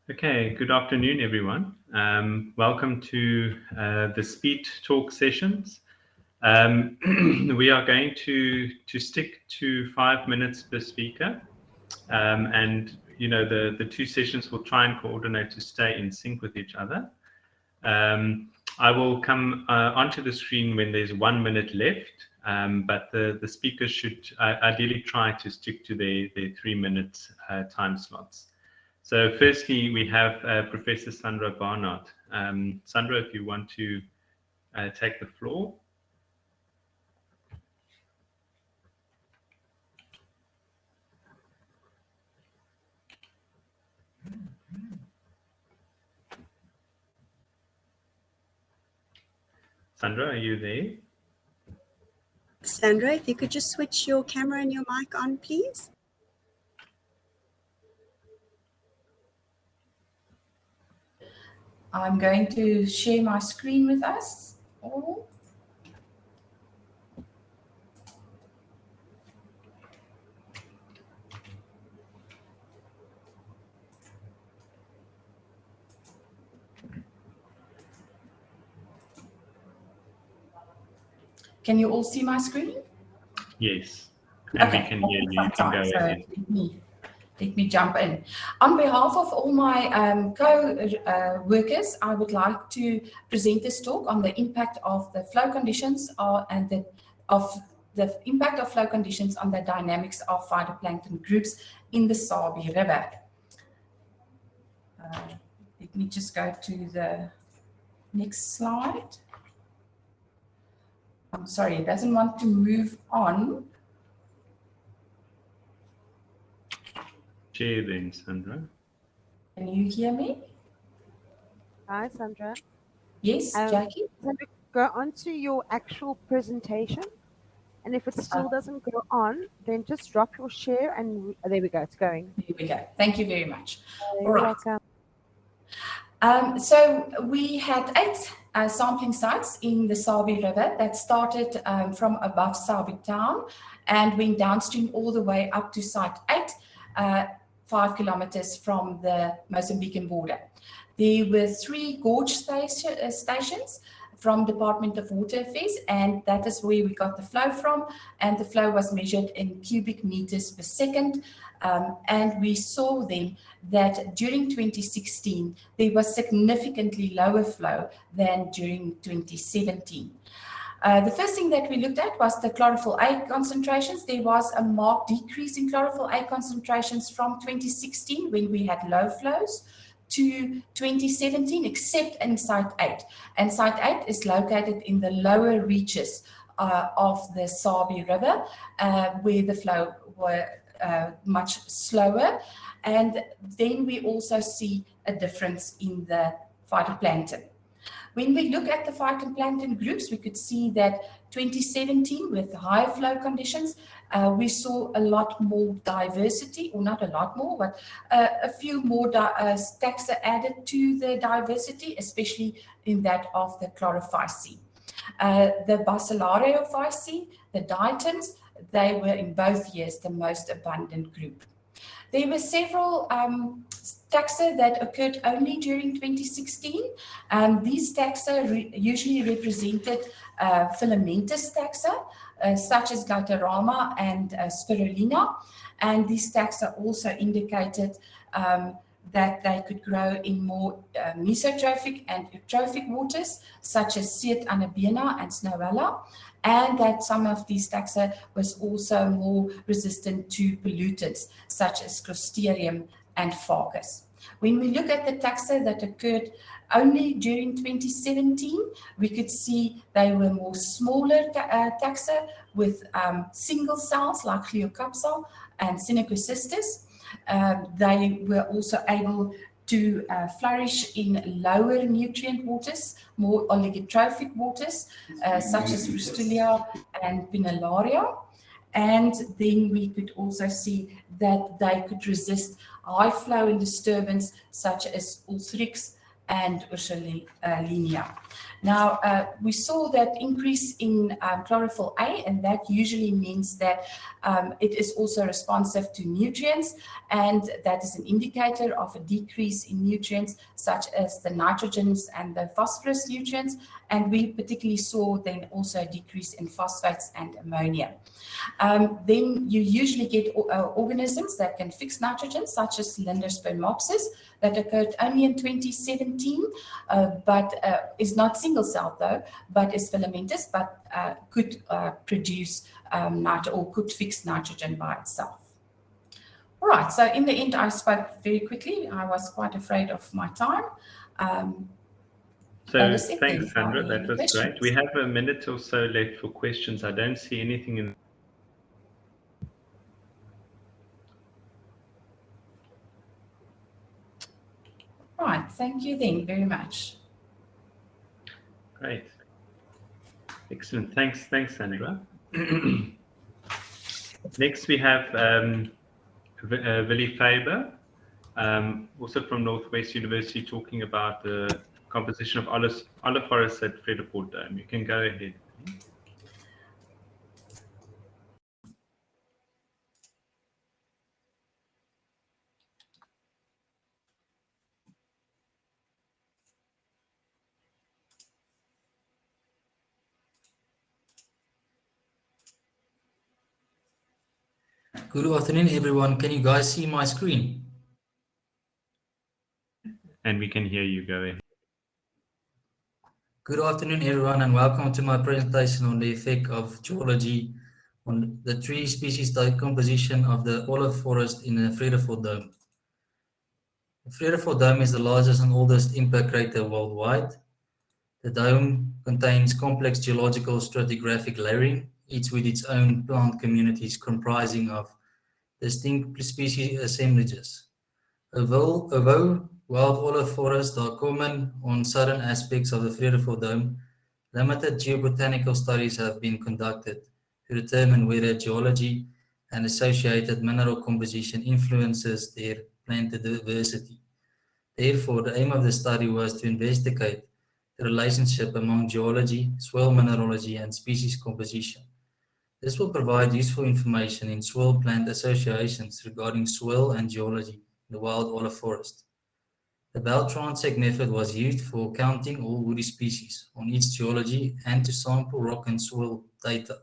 Okay, good afternoon, everyone. Welcome to the Speed Talk sessions. We are going to stick to 5 minutes per speaker, and the two sessions will try and coordinate to stay in sync with each other. I will come onto the screen when there's 1 minute left, but the speakers should ideally try to stick to their 3 minute time slots. So firstly, we have Professor Sandra Barnard. Sandra, if you want to take the floor. Sandra, are you there? Sandra, if you could just switch your camera and your mic on, please. I'm going to share my screen with us all. Can you all see my screen? Yes, and okay. We can hear you. You can go ahead. Let me jump in. On behalf of all my co-workers, I would like to present this talk on the impact of the flow conditions and the impact of flow conditions on the dynamics of phytoplankton groups in the SAAB River. Let me just go to the next slide. I'm sorry, it doesn't want to move on. Share then, Sandra. Can you hear me? Hi, Sandra. Yes, Jackie? Sandra, go on to your actual presentation. And if it still doesn't go on, then just drop your share and there we go, it's going. There we go. Thank you very much. You're welcome. So we had 8 sampling sites in the SAAB River that started from above SAAB town and went downstream all the way up to site 8, 5 kilometers from the Mozambican border. There were 3 gorge stations from Department of Water Affairs, and that is where we got the flow from, and the flow was measured in cubic meters per second. And we saw then that during 2016, there was significantly lower flow than during 2017. The first thing that we looked at was the chlorophyll A concentrations. There was a marked decrease in chlorophyll A concentrations from 2016 when we had low flows to 2017, except in site 8. And site 8 is located in the lower reaches of the SAAB River, where the flow were much slower. And then we also see a difference in the phytoplankton. When we look at the phytoplankton groups, we could see that 2017, with higher flow conditions, we saw a lot more diversity, or not a lot more, but a few more taxa added to the diversity, especially in that of the chlorophyceae. The bacillariophyceae, the diatoms, they were in both years the most abundant group. There were several taxa that occurred only during 2016. These taxa usually represented filamentous taxa, such as Glycerama and Spirulina. And these taxa also indicated that they could grow in more mesotrophic and eutrophic waters, such as Seat Anabena and Snowella, and that some of these taxa was also more resistant to pollutants, such as Clostridium and Ficus. When we look at the taxa that occurred only during 2017, we could see they were more smaller taxa with single cells like Cleocapsa and Cinecocystis. They were also able to flourish in lower nutrient waters, more oligotrophic waters, such as Frustulia and Pinnallaria. And then we could also see that they could resist high flow and disturbance, such as Ulthrix and Ursulinia. Now, we saw that increase in chlorophyll A, and that usually means that it is also responsive to nutrients, and that is an indicator of a decrease in nutrients such as the nitrogens and the phosphorus nutrients, and we particularly saw then also a decrease in phosphates and ammonia. Then you usually get organisms that can fix nitrogen, such as Cylindrospermopsis, that occurred only in 2017, but is not single-celled though, but is filamentous, but could produce or could fix nitrogen by itself. All right, so in the end, I spoke very quickly. I was quite afraid of my time. So thanks, Sandra. That was great. We have a minute or so left for questions. I don't see anything in. Right, thank you then very much. Great. Excellent. Thanks, Sandra. Next, we have Willy Faber, also from Northwest University, talking about the composition of olive forests at Vredefort Dome. You can go ahead. Good afternoon, everyone. Can you guys see my screen? And we can hear you. Go ahead. Good afternoon, everyone, and welcome to my presentation on the effect of geology on the tree species decomposition of the olive forest in the Vredefort Dome. The Vredefort Dome is the largest and oldest impact crater worldwide. The dome contains complex geological stratigraphic layering, each with its own plant communities comprising of distinct species assemblages. Although wild olive forests are common on southern aspects of the Vredefort Dome, limited geobotanical studies have been conducted to determine whether geology and associated mineral composition influences their plant diversity. Therefore, the aim of the study was to investigate the relationship among geology, soil mineralogy, and species composition. This will provide useful information in soil-plant associations regarding soil and geology in the wild olive forest. The belt transect method was used for counting all woody species on its geology and to sample rock and soil data.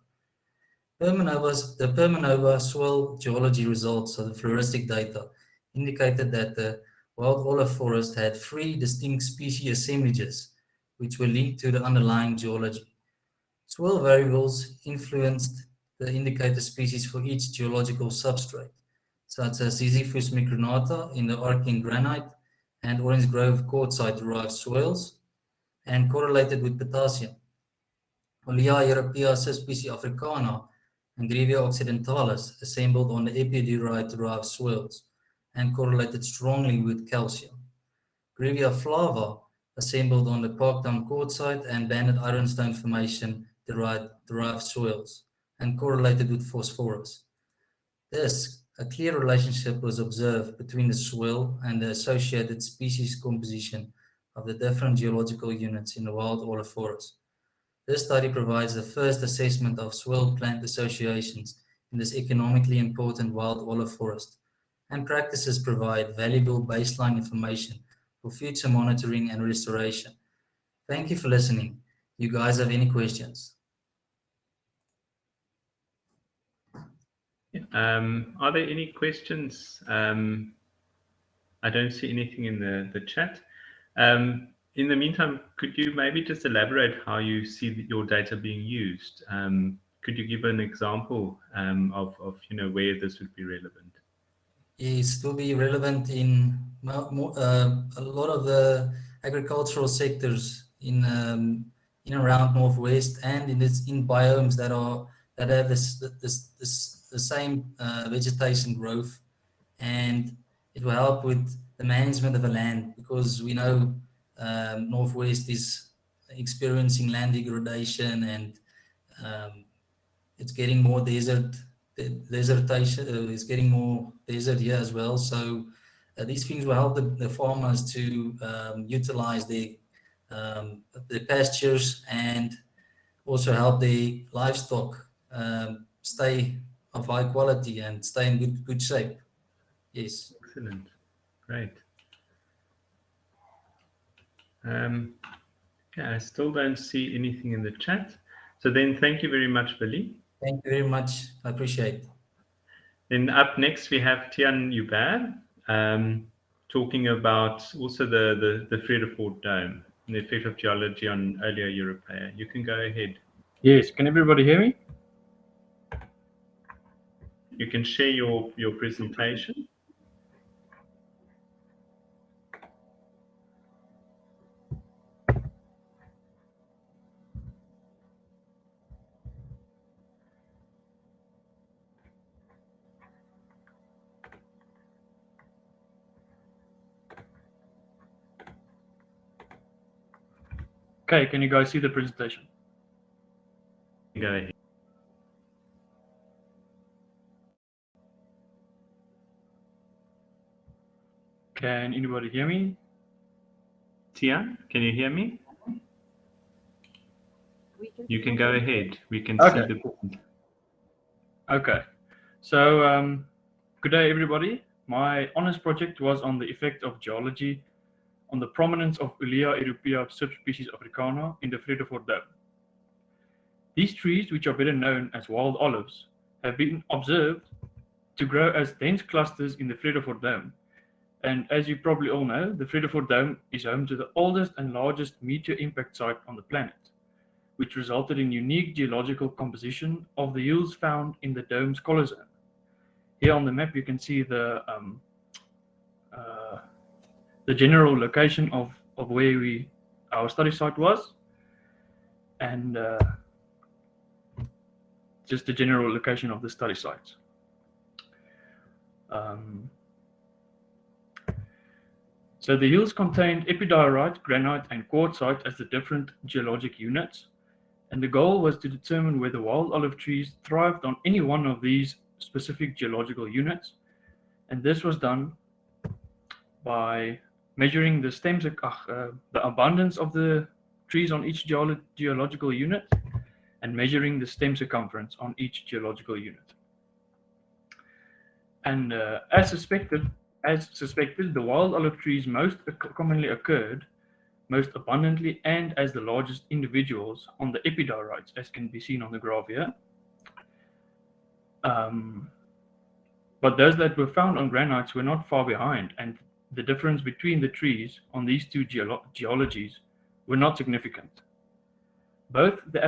The Permanova soil geology results of the floristic data indicated that the wild olive forest had 3 distinct species assemblages, which were linked to the underlying geology. Soil variables influenced the indicator species for each geological substrate, such as Sisyphus micronata in the arcing granite and Orange Grove quartzite-derived soils, and correlated with potassium. Olea europea subspecies africana and Grevia occidentalis assembled on the epidiorite-derived soils and correlated strongly with calcium. Grevia flava assembled on the Parktown quartzite and banded ironstone formation derived soils and correlated with phosphorus. Thus, a clear relationship was observed between the soil and the associated species composition of the different geological units in the wild olive forest. This study provides the first assessment of soil-plant associations in this economically important wild olive forest, and practices provide valuable baseline information for future monitoring and restoration. Thank you for listening. You guys have any questions? Are there any questions? I don't see anything in the chat. In the meantime, could you maybe just elaborate how you see your data being used? Could you give an example of where this would be relevant? Yes, it will be relevant in a lot of the agricultural sectors in around Northwest, and in biomes that have the same vegetation growth, and it will help with the management of the land, because we know Northwest is experiencing land degradation, and it's getting more desertation. It's getting more desert here as well. So These things will help the farmers to utilize the pastures and also help the livestock stay of high quality and stay in good shape. Yes. Excellent. Great. Okay, I still don't see anything in the chat. So then thank you very much, Billy. Thank you very much. I appreciate it. Then up next we have Tian Hubert talking about also the Vredefort Dome and the effect of geology on earlier Europaea. You can go ahead. Yes, can everybody hear me? You can share your presentation. Okay, can you guys see the presentation? Go ahead. Can anybody hear me? Tian, can you hear me? You can go ahead. We can see Okay. the. Okay, so good day everybody. My honors project was on the effect of geology on the prominence of Ulea europea subspecies africana in the Vredefort Dome. These trees, which are better known as wild olives, have been observed to grow as dense clusters in the Vredefort Dome. And as you probably all know, the Vredefort Dome is home to the oldest and largest meteor impact site on the planet, which resulted in unique geological composition of the hills found in the dome's collar zone. Here on the map, you can see the general location of where our study site was, and just the general location of the study sites. So the hills contained epidiorite, granite, and quartzite as the different geologic units, and the goal was to determine whether wild olive trees thrived on any one of these specific geological units, and this was done by measuring the stems, the abundance of the trees on each geological unit, and measuring the stem circumference on each geological unit. And as suspected, the wild olive trees most commonly occurred most abundantly and as the largest individuals on the epidiorites, as can be seen on the graph here. But those that were found on granites were not far behind, and the difference between the trees on these two geologies were not significant. Both the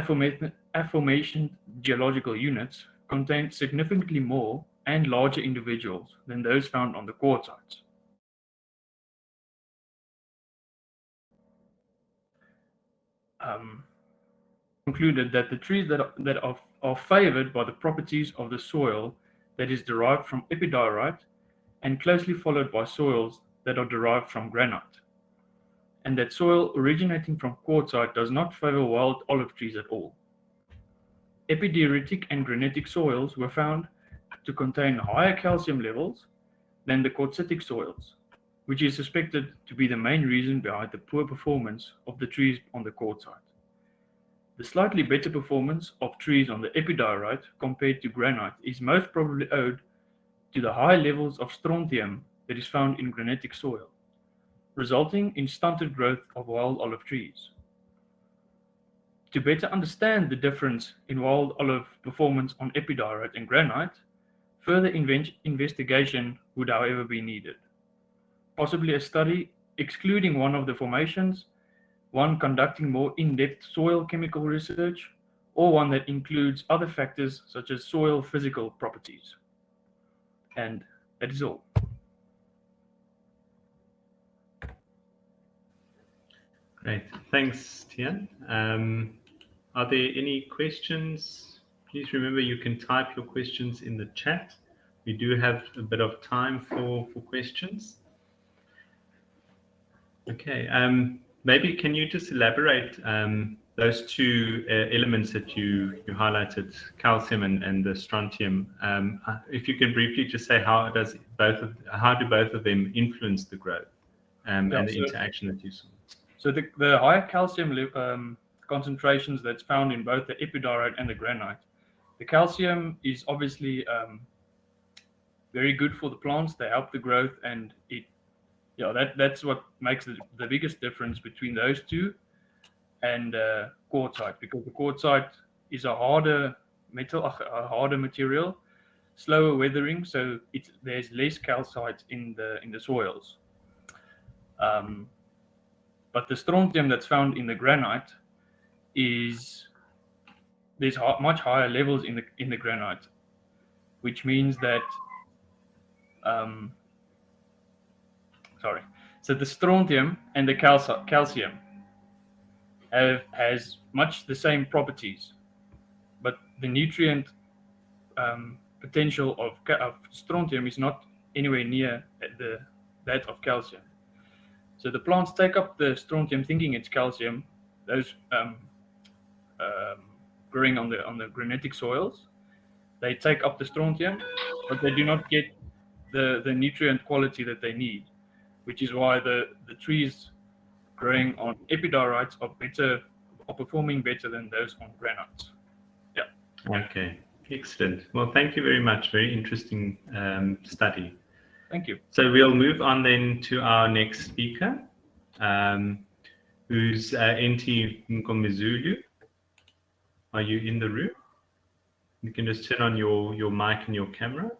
aforementioned geological units contained significantly more and larger individuals than those found on the quartzites. Concluded that the trees that are favored by the properties of the soil that is derived from epidiorite and closely followed by soils that are derived from granite, and that soil originating from quartzite does not favor wild olive trees at all. Epidioritic and granitic soils were found to contain higher calcium levels than the quartzitic soils, which is suspected to be the main reason behind the poor performance of the trees on the quartzite. The slightly better performance of trees on the epidiorite compared to granite is most probably owed to the high levels of strontium that is found in granitic soil, resulting in stunted growth of wild olive trees. To better understand the difference in wild olive performance on epidiorite and granite, further investigation would however be needed. Possibly a study excluding one of the formations, one conducting more in-depth soil chemical research, or one that includes other factors such as soil physical properties. And that is all. Great. Thanks, Tian. Are there any questions? Please remember you can type your questions in the chat. We do have a bit of time for questions. Okay. Maybe can you just elaborate those two elements that you highlighted, calcium and the strontium. If you can briefly just say how do both of them influence the growth and the interaction that you saw? So the higher calcium concentrations that's found in both the epidiorite and the granite. The calcium is obviously very good for the plants. They help the growth, and that's what makes the biggest difference between those two and quartzite, because the quartzite is a harder metal, a harder material, slower weathering, so there's less calcite in the soils. But the strontium that's found in the granite there's much higher levels in the granite, which means that so the strontium and the calcium has much the same properties, but the nutrient potential of strontium is not anywhere near that of calcium. So the plants take up the strontium thinking it's calcium. Those growing on the granitic soils, they take up the strontium, but they do not get the nutrient quality that they need, which is why the trees growing on epidiorites are performing better than those on granites. Yeah. Okay, excellent. Well, thank you very much. Very interesting study. Thank you. So we'll move on then to our next speaker, who's Enti Mngomezulu. Are you in the room? You can just turn on your mic and your camera.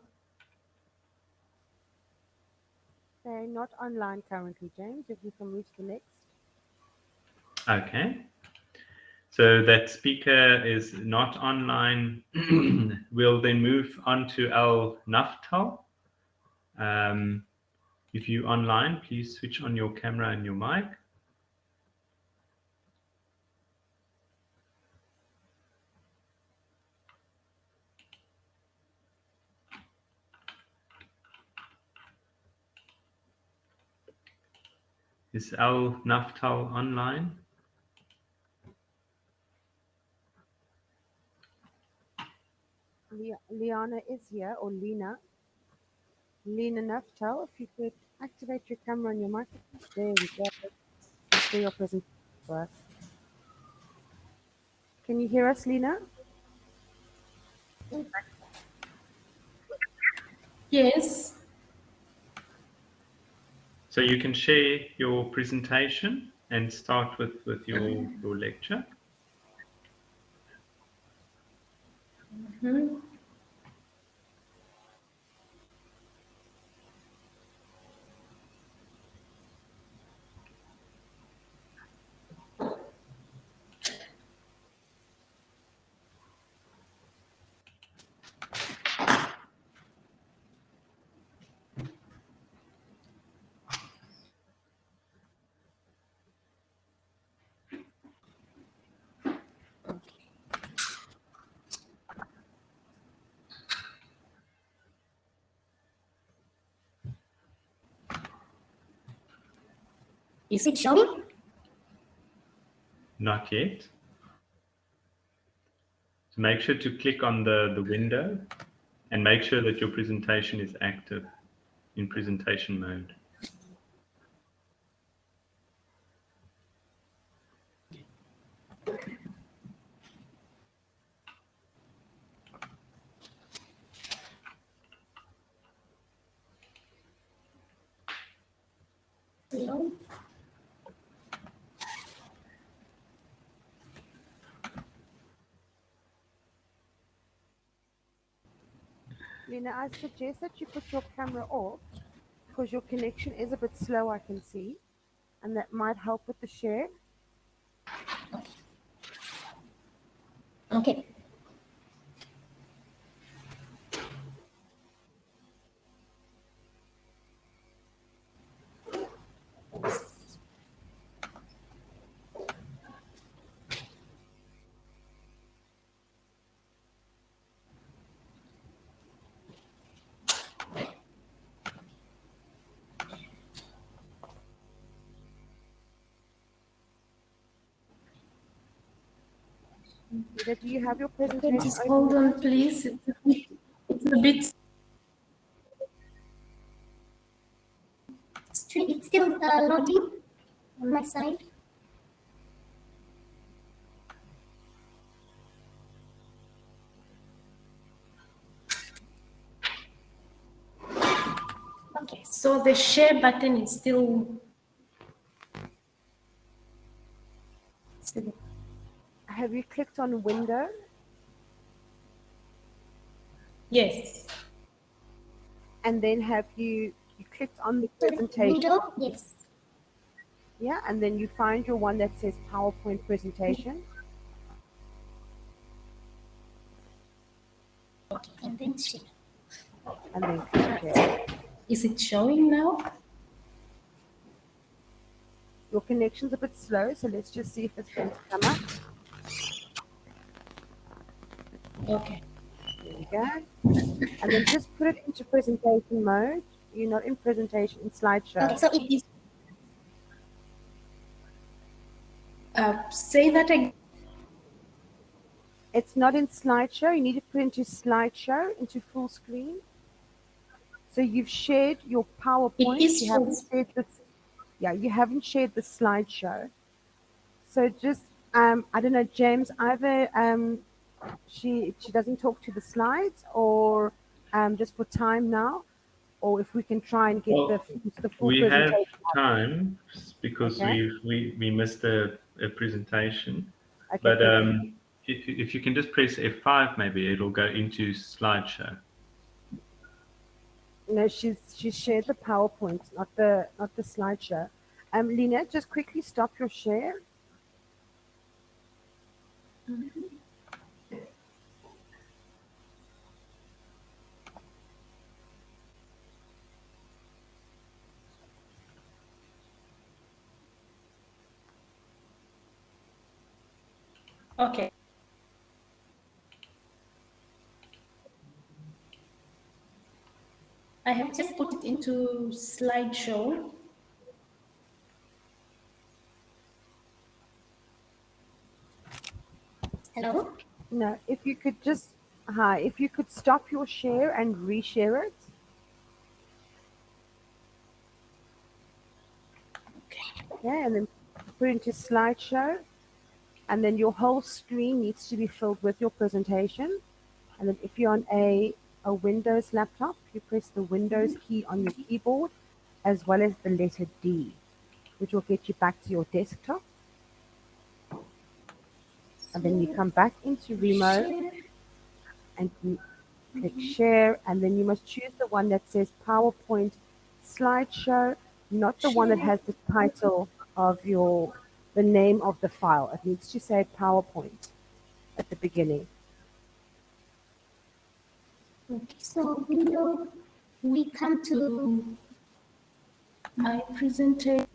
They're not online currently, James. If you can reach the next. Okay. So that speaker is not online. We'll then move on to Al Naftal. If you're online, please switch on your camera and your mic. Is Al Naftal online? Liana is here, or Lena. Lena Naftal, if you could activate your camera and your microphone. There we go. Let's do your presentation for us. Can you hear us, Lena? Yes. So you can share your presentation and start with your lecture. Mm-hmm. Is it showing? Not yet. So make sure to click on the window and make sure that your presentation is active in presentation mode. No. Lena, I suggest that you put your camera off because your connection is a bit slow, I can see, and that might help with the share. Okay. Lina, do you have your presentation Just open? hold on, please. It's a bit. It's still loading on my side. Okay, so the share button is still. Have you clicked on window? Yes. And then have you clicked on the presentation? Window, yes. Yeah, and then you find your one that says PowerPoint presentation. Okay, and then share. And then click share. Is it showing now? Your connection's a bit slow, so let's just see if it's going to come up. Okay. There we go. And then just put it into presentation mode. You're not in presentation, in slideshow. Okay, so it is. Say that again. It's not in slideshow. You need to put into slideshow, into full screen. So you've shared your PowerPoint. It is You haven't shared this. Yeah, you haven't shared the slideshow. So just, I don't know, James, either she doesn't talk to the slides, or just for time now, or if we can try and get the full we presentation. have time because Okay. we missed a presentation. Okay, But perfect. if you can just press F5, maybe it'll go into slideshow. No, she's shared the PowerPoint, not the slideshow. Lena, just quickly stop your share. Okay. I have just put it into slideshow. Hello? No, if you could just, if you could stop your share and reshare it. Okay, and then put it into slideshow. And then your whole screen needs to be filled with your presentation. And then if you're on a Windows laptop, you press the Windows key on your keyboard, as well as the letter D, which will get you back to your desktop. And then you come back into Remote and you click Share, and then you must choose the one that says PowerPoint Slideshow, not the one that has the title of the name of the file. It needs to say PowerPoint at the beginning. Okay, so we come to my presentation.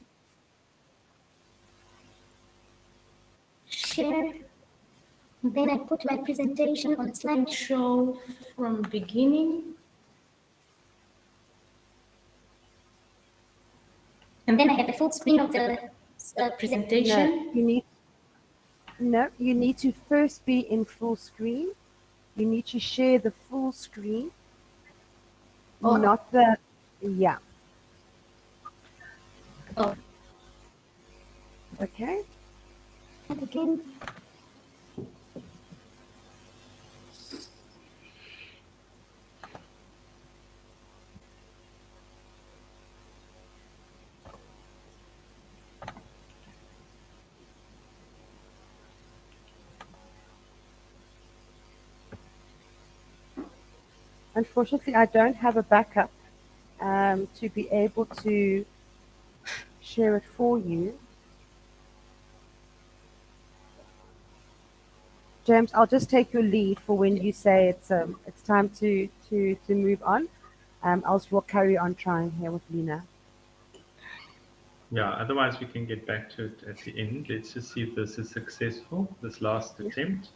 Share. Then I put my presentation on slideshow from beginning. And then I have the full screen of the presentation. You need to first be in full screen. You need to share the full screen, not the, yeah. Oh. Okay. And again. Unfortunately, I don't have a backup to be able to share it for you. James, I'll just take your lead for when you say it's time to move on. Else we'll carry on trying here with Lena. Yeah, otherwise we can get back to it at the end. Let's just see if this is successful, this last attempt.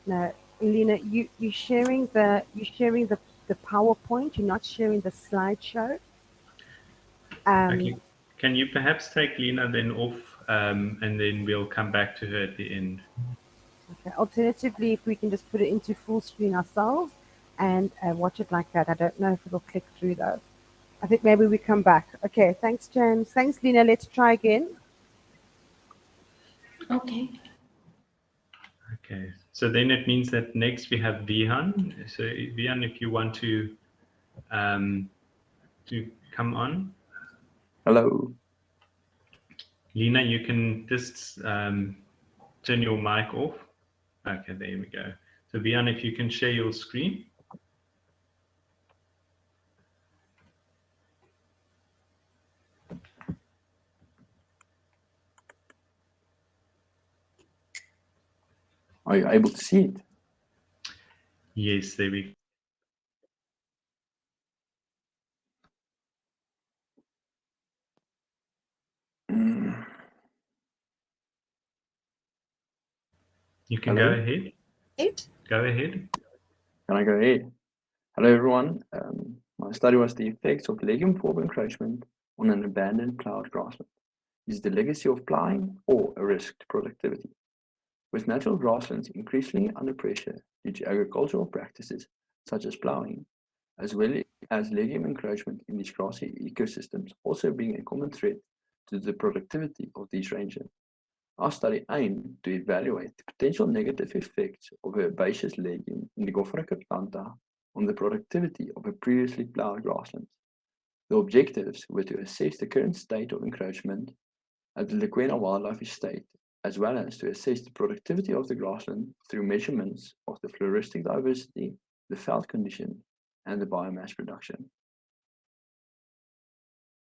No, Elena, you're sharing the PowerPoint. You're not sharing the slideshow. Okay. Can you perhaps take Lena then off, and then we'll come back to her at the end. Okay. Alternatively, if we can just put it into full screen ourselves and watch it like that. I don't know if it'll click through though. I think maybe we come back. Okay. Thanks, James. Thanks, Lena. Let's try again. Okay. Okay. So then it means that next we have Vihan. So Vihan, if you want to come on. Hello. Lena, you can just turn your mic off. Okay, there we go. So Vihan, if you can share your screen. Are you able to see it? Yes, there we go. You can Hello? go ahead. It? Go ahead. Can I go ahead? Hello, everyone. My study was the effects of legume form encroachment on an abandoned plowed grassland. Is the legacy of plowing or a risk to productivity? With natural grasslands increasingly under pressure due to agricultural practices such as plowing, as well as legume encroachment in these grassy ecosystems also being a common threat to the productivity of these ranges. Our study aimed to evaluate the potential negative effects of a herbaceous legume in the Gopher Captanta on the productivity of a previously plowed grassland. The objectives were to assess the current state of encroachment at the Lekwena Wildlife Estate, as well as to assess the productivity of the grassland through measurements of the floristic diversity, the veld condition, and the biomass production.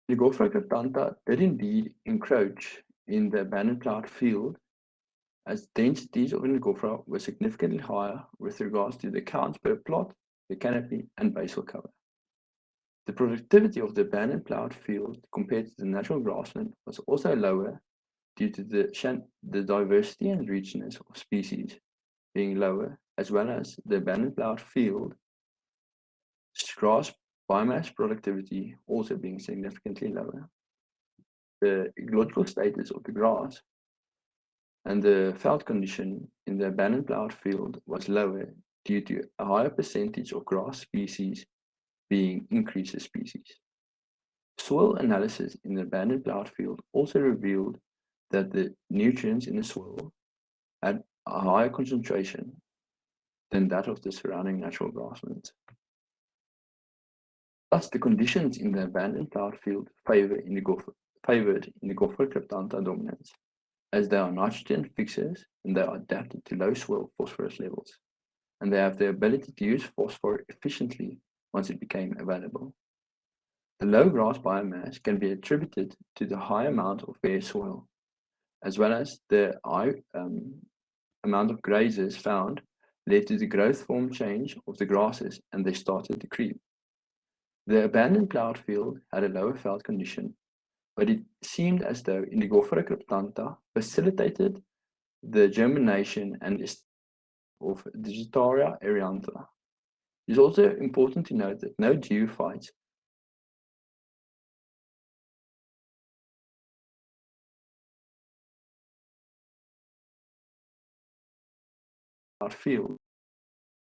The Gopher Captanta did indeed encroach in the abandoned plowed field, as densities of Ngofra were significantly higher with regards to the counts per plot, the canopy, and basal cover. The productivity of the abandoned plowed field compared to the natural grassland was also lower due to the diversity and richness of species being lower, as well as the abandoned plowed field grass biomass productivity also being significantly lower. The ecological status of the grass and the veld condition in the abandoned plowed field was lower due to a higher percentage of grass species being increased species. Soil analysis in the abandoned plowed field also revealed that the nutrients in the soil had a higher concentration than that of the surrounding natural grasslands. Thus, the conditions in the abandoned plowed field favored in the Gopher Captanta dominance, as they are nitrogen fixers and they are adapted to low soil phosphorus levels, and they have the ability to use phosphor efficiently once it became available. The low grass biomass can be attributed to the high amount of bare soil, as well as the high amount of grazers found led to the growth form change of the grasses and they started to creep. The abandoned plowed field had a lower veld condition, but it seemed as though Indigofera cryptanta facilitated the germination and of Digitaria eriantha. It is also important to note that no geophytes field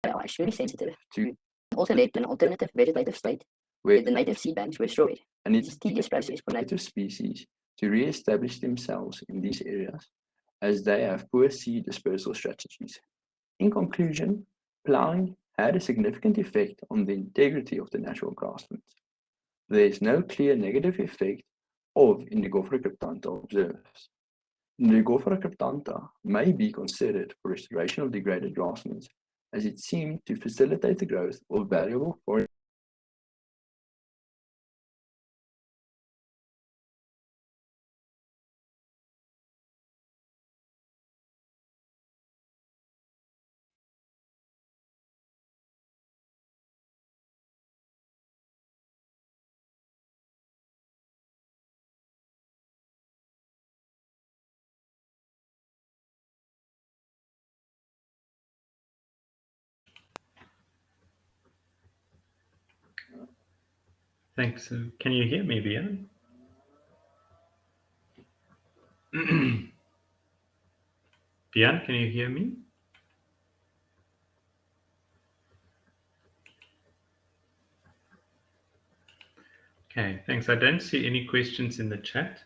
are extremely sensitive to also led to an alternative vegetative state where the native seed banks were destroyed. And it's a tedious process for native species to re-establish themselves in these areas as they have poor seed dispersal strategies. In conclusion, plowing had a significant effect on the integrity of the natural grasslands. There is no clear negative effect of Indigofera cryptanta observed. Indigofera cryptanta may be considered for restoration of degraded grasslands, as it seemed to facilitate the growth of valuable forest Thanks. Can you hear me, Vian? Vian, can you hear me? Okay, thanks. I don't see any questions in the chat.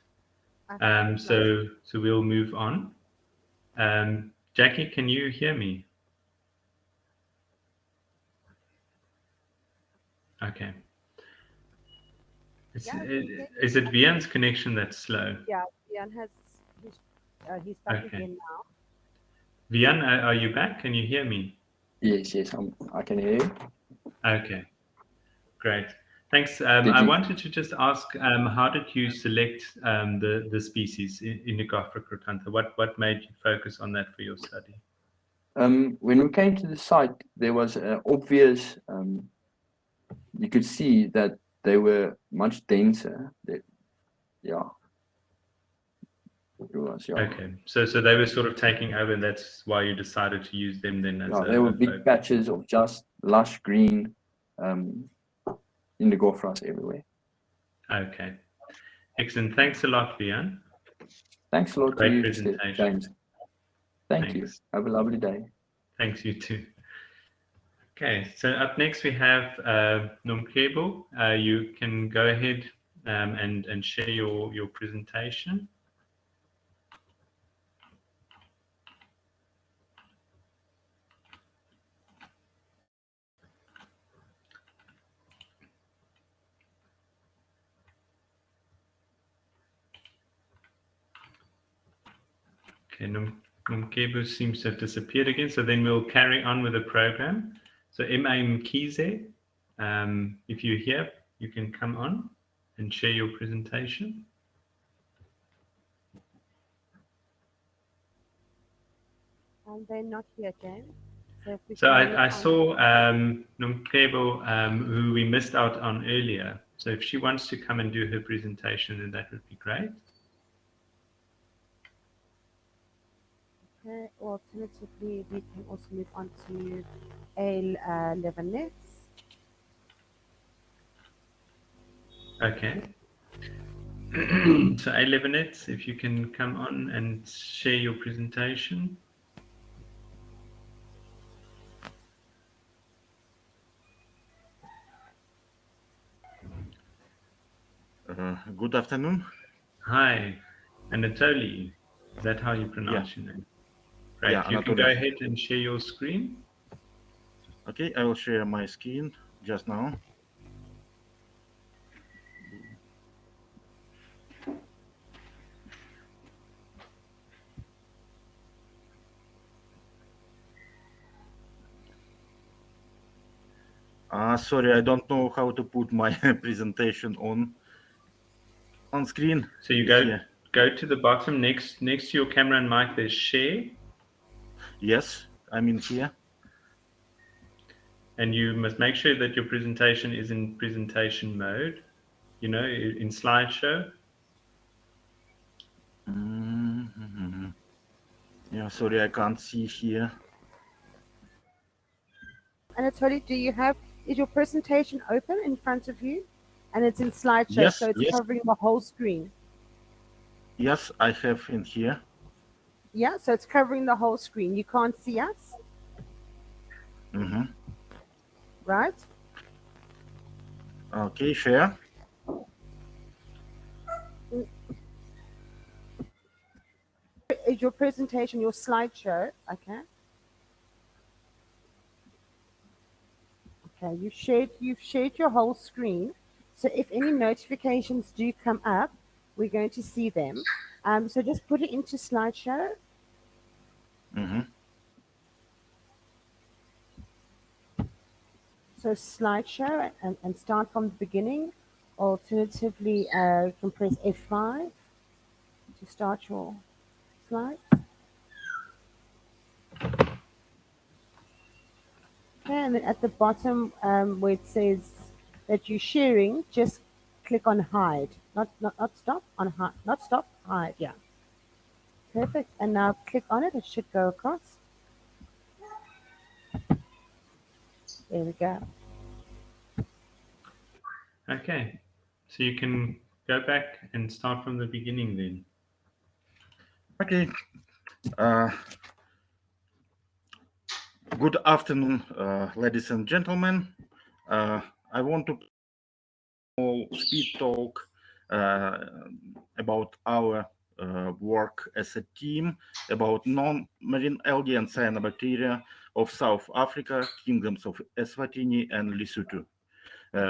So we'll move on. Jackie, can you hear me? Okay. Is it Vian's connection that's slow? Yeah, Vian he's back Okay. again now. Vian, are you back? Can you hear me? Yes, I can hear you. Okay, great. Thanks. I wanted to just ask, how did you select the species Indigofera crotantha? What made you focus on that for your study? When we came to the site, there was an obvious, you could see that they were much denser. Yeah. Okay, so they were sort of taking over, and that's why you decided to use them then as there were big patches of just lush green Indigoferas everywhere. Okay, excellent. Thanks a lot, Vian. Thanks a lot Great to you, presentation. James. Thank Thanks. you. Have a lovely day. Thanks, you too. Okay, so up next we have Nomkebo. You can go ahead and share your presentation. Okay, Nomkebo seems to have disappeared again, so then we'll carry on with the program. So M.A. Mkize, if you're here, you can come on and share your presentation. And they're not here, James. So I saw Nomkebo, who we missed out on earlier. So if she wants to come and do her presentation, then that would be great. Okay, alternatively, we can also move on to A11 Okay. So A11, if you can come on and share your presentation. Good afternoon. Hi, Anatoly. Is that how you pronounce your name? Great. Yeah, you can go ahead and share your screen. Okay, I will share my screen just now. Sorry, I don't know how to put my presentation on screen. So you go to the bottom next to your camera and mic. There's share. Yes, I'm in here. And you must make sure that your presentation is in presentation mode. You know, in slideshow. Yeah, sorry, I can't see here. Anatoly, is your presentation open in front of you? And it's in slideshow, yes, so it's covering the whole screen. Yes, I have in here. Yeah, so it's covering the whole screen. You can't see us? Right? Okay, share. Is your presentation, your slideshow, okay? Okay, you've shared your whole screen. So if any notifications do come up, we're going to see them. So just put it into slideshow. So slideshow and start from the beginning. Alternatively, you can press F5 to start your slides. Okay, and then at the bottom where it says that you're sharing, just click on hide. Not stop, on hide. Not stop, hide, yeah. Perfect. And now click on it, it should go across. There we go. Okay, so you can go back and start from the beginning then. Okay. Good afternoon, ladies and gentlemen. I want to small speed talk about our work as a team about non-marine algae and cyanobacteria of South Africa, kingdoms of Eswatini and Lesotho,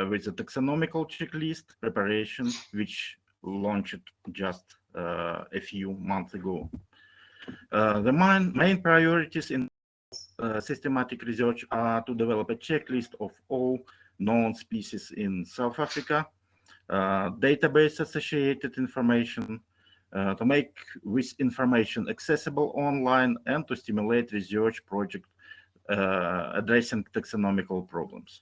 with a taxonomical checklist preparation, which launched just a few months ago. The main priorities in systematic research are to develop a checklist of all known species in South Africa, database associated information, to make this information accessible online, and to stimulate research project addressing taxonomical problems.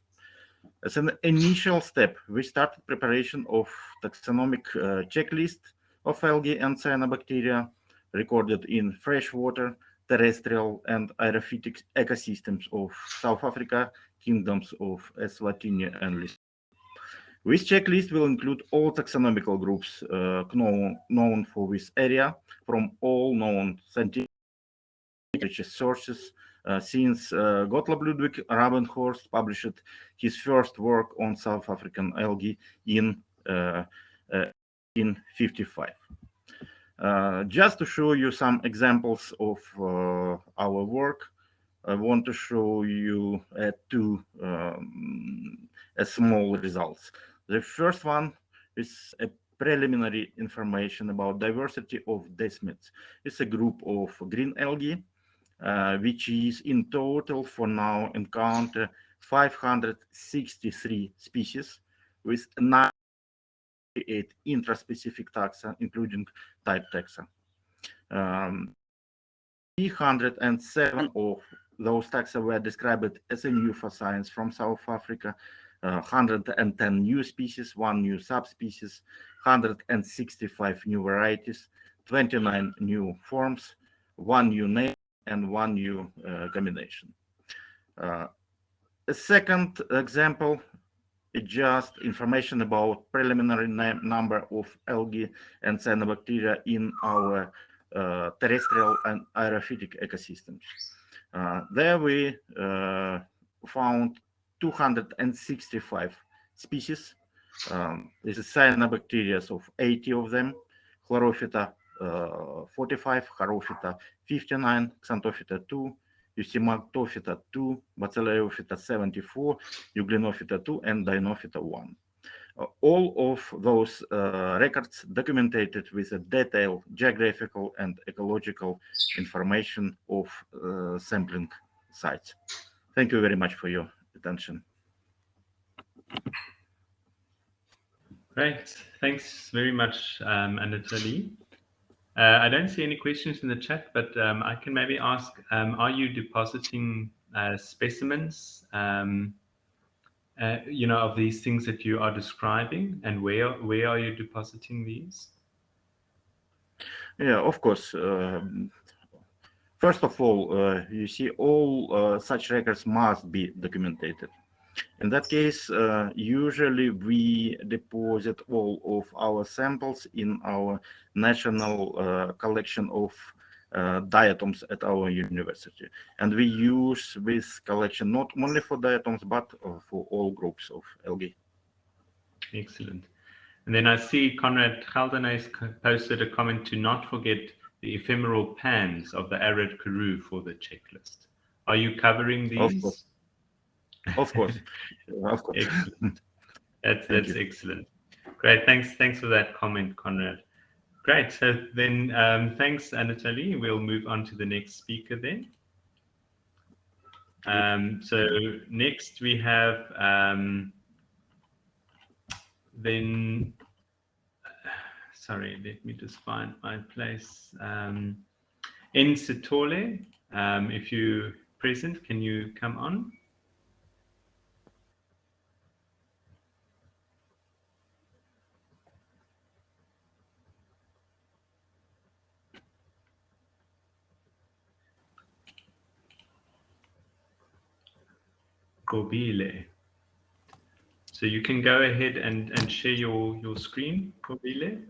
As an initial step, we started preparation of taxonomic checklist of algae and cyanobacteria recorded in freshwater, terrestrial, and aerophytic ecosystems of South Africa, kingdoms of Eswatini and Lesotho. This checklist will include all taxonomical groups known for this area from all known scientific sources since Gottlob Ludwig Rabenhorst published his first work on South African algae in 1955. Just to show you some examples of our work, I want to show you two small results. The first one is a preliminary information about diversity of desmids. It's a group of green algae, which is in total for now encounter 563 species with 98 intraspecific taxa, including type taxa. 307 of those taxa were described as a new for science from South Africa, 110 new species, 1 new subspecies, 165 new varieties, 29 new forms, 1 new name, and 1 new combination. A second example is just information about preliminary number of algae and cyanobacteria in our terrestrial and aerophytic ecosystems. There we found 265 species. This is cyanobacteria of 80 of them, Chlorophyta 45, Charophyta 59, Xanthophyta 2, Eustemactophyta 2, Bacillophyta 74, Euglenophyta 2, and Dinophyta 1. All of those records documented with a detailed geographical and ecological information of sampling sites. Thank you very much for your attention. Great. Thanks very much, Anatoly. I don't see any questions in the chat, but I can maybe ask, are you depositing specimens, of these things that you are describing, and where are you depositing these? Yeah, of course. First of all, you see all such records must be documented. In that case, usually we deposit all of our samples in our national collection of diatoms at our university. And we use this collection not only for diatoms, but for all groups of algae. Excellent. And then I see Conrad Geldenhuys posted a comment to not forget the ephemeral pans of the arid Karoo for the checklist. Are you covering these? Of course. Of course. Excellent. That's excellent. Great. Thanks for that comment, Conrad. Great. So then thanks, Anatoly. We'll move on to the next speaker then. So next we have sorry, let me just find my place. Nsitole, if you're present, can you come on? Kobile. So you can go ahead and share your screen, Kobile.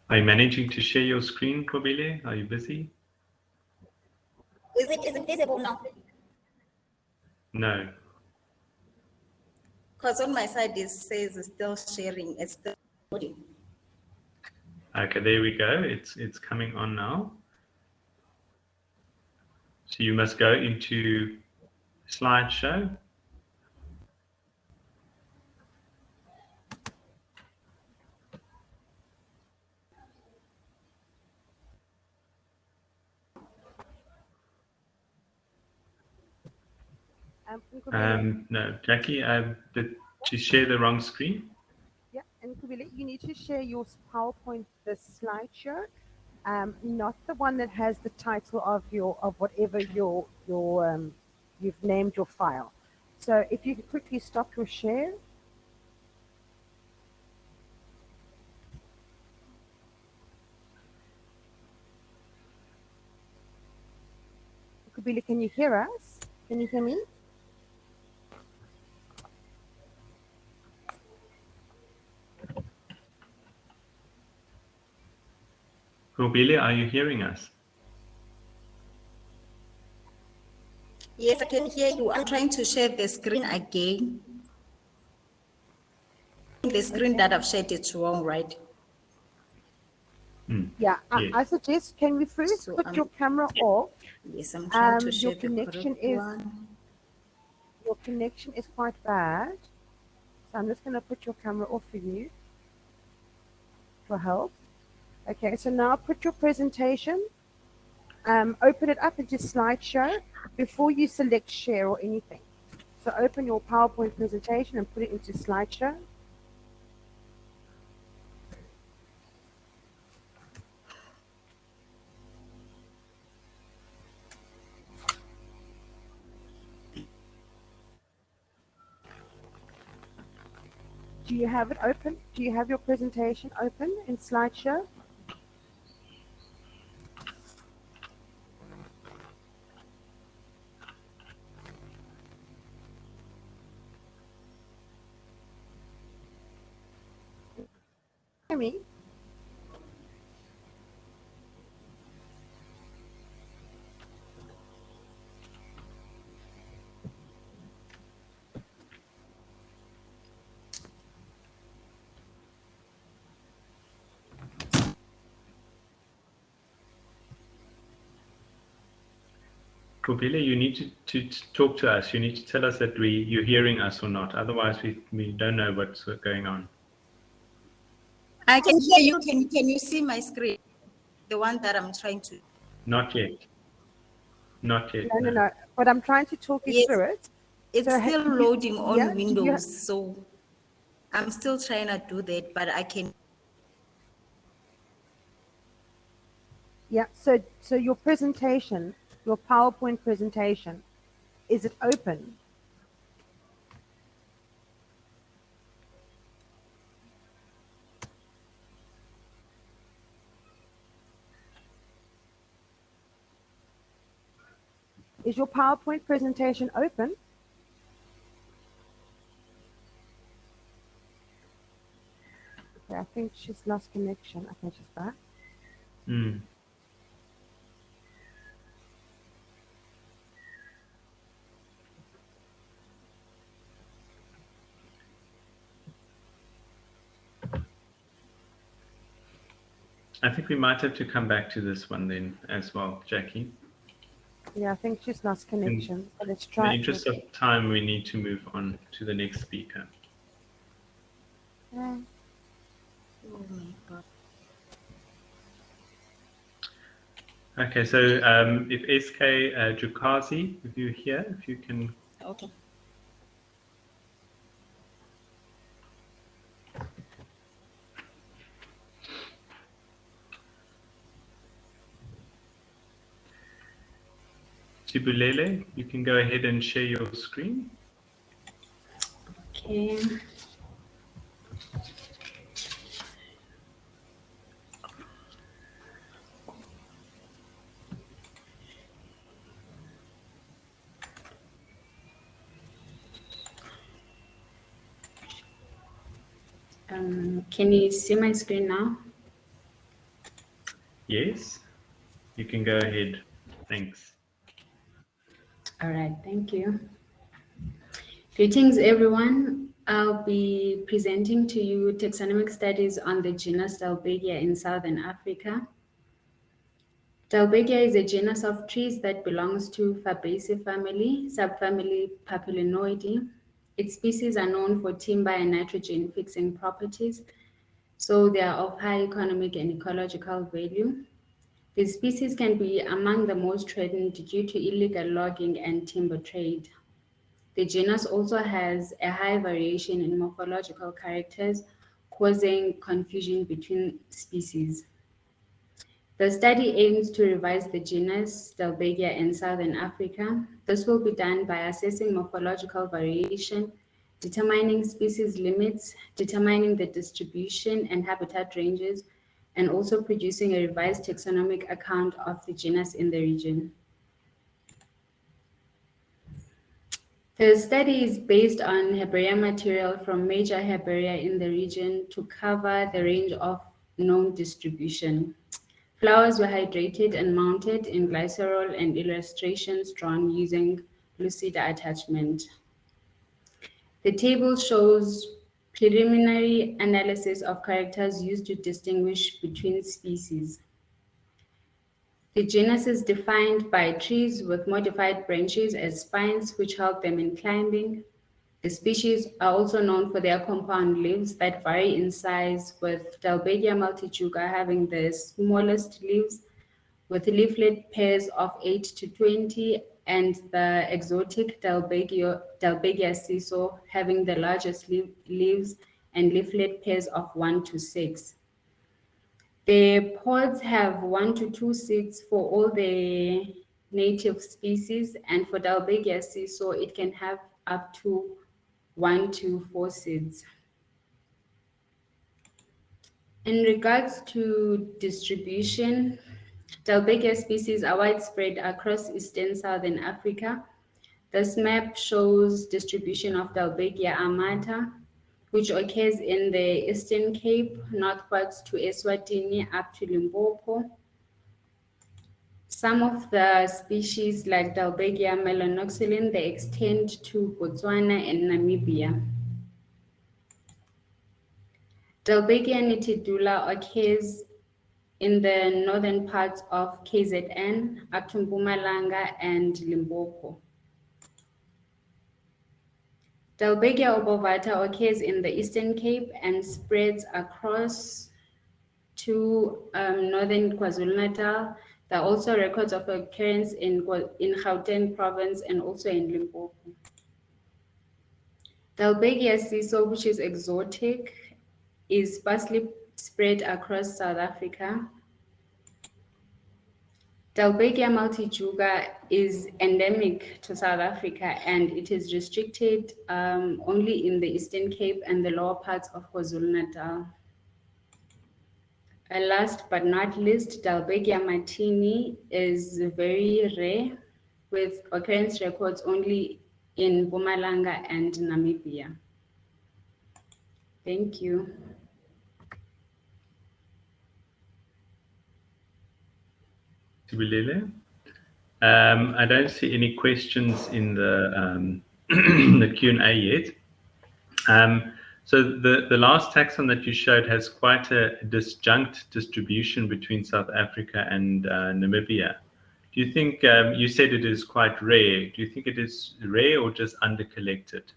Are you managing to share your screen, Kobile? Are you busy? Is it visible now? No. Because on my side it says it's still sharing, it's still loading. Okay, there we go. It's coming on now. So you must go into slideshow. No, Jackie, did you share the wrong screen? Yeah, and Kubile, you need to share your PowerPoint, the slideshow, not the one that has the title of whatever you've named your file. So if you could quickly stop your share. Kubile, can you hear us? Can you hear me? Kobile, are you hearing us? Yes, I can hear you. I'm trying to share the screen again. The screen that I've shared is wrong, right? Yeah, Yes. I suggest, can we first put your camera off? Yes, I'm trying to share your connection the correct one. Your connection is quite bad. So I'm just going to put your camera off for you for help. Okay, so now put your presentation, open it up into slideshow before you select share or anything. So open your PowerPoint presentation and put it into slideshow. Do you have it open? Do you have your presentation open in slideshow? Hear me? Kobile, you need to talk to us. You need to tell us that you're hearing us or not. Otherwise, we don't know what's going on. I can hear you. Can you see my screen? The one that I'm trying to. Not yet. Not yet. No. But I'm trying to talk you through it. It's So still loading on Windows, so so I'm still trying to do that, but I can. Yeah, so your presentation, your PowerPoint presentation, is it open? Is your PowerPoint presentation open? Okay, I think she's lost connection. I think she's back. I think we might have to come back to this one then as well, Jackie. Yeah, I think she's lost connection. But let's In try. the interest of time, we need to move on to the next speaker. Oh my God. Okay, so if SK Jukazi, if you're here, if you can. Okay. Tibulele, you can go ahead and share your screen. Okay. Can you see my screen now? Yes, you can go ahead. Thanks. All right, thank you. Greetings, everyone. I'll be presenting to you taxonomic studies on the genus Dalbergia in Southern Africa. Dalbergia is a genus of trees that belongs to Fabaceae family, subfamily Papilionoideae. Its species are known for timber and nitrogen fixing properties, so they are of high economic and ecological value. These species can be among the most threatened due to illegal logging and timber trade. The genus also has a high variation in morphological characters, causing confusion between species. The study aims to revise the genus Dalbergia in Southern Africa. This will be done by assessing morphological variation, determining species limits, determining the distribution and habitat ranges, and also producing a revised taxonomic account of the genus in the region. The study is based on herbaria material from major herbaria in the region to cover the range of known distribution. Flowers were hydrated and mounted in glycerol and illustrations drawn using Lucida attachment. The table shows preliminary analysis of characters used to distinguish between species. The genus is defined by trees with modified branches as spines, which help them in climbing. The species are also known for their compound leaves that vary in size, with Dalbergia multijuga having the smallest leaves, with leaflet pairs of 8 to 20, and the exotic Dalbergia seesaw having the largest leaves and leaflet pairs of 1 to 6. The pods have 1 to 2 seeds for all the native species, and for Dalbergia seesaw, it can have up to 1 to 4 seeds. In regards to distribution, Dalbergia species are widespread across eastern Southern Africa. This map shows distribution of Dalbergia amata, which occurs in the Eastern Cape, northwards to Eswatini up to Limpopo. Some of the species like Dalbergia melanoxylon, they extend to Botswana and Namibia. Dalbergia nitidula occurs in the northern parts of KZN, up to Mpumalanga and Limpopo. Dalbergia obovata occurs in the Eastern Cape and spreads across to northern KwaZulu-Natal. There are also records of occurrence in Gauteng province and also in Limpopo. Dalbergia seesaw, which is exotic, is sparsely spread across South Africa. Dalbergia multijuga is endemic to South Africa, and it is restricted only in the Eastern Cape and the lower parts of KwaZulu-Natal. Last but not least, Dalbergia martini is very rare, with occurrence records only in Mpumalanga and Namibia. Thank you. I don't see any questions in the the Q&A yet. So the last taxon that you showed has quite a disjunct distribution between South Africa and Namibia. Do you think, you said it is quite rare, do you think it is rare or just under-collected?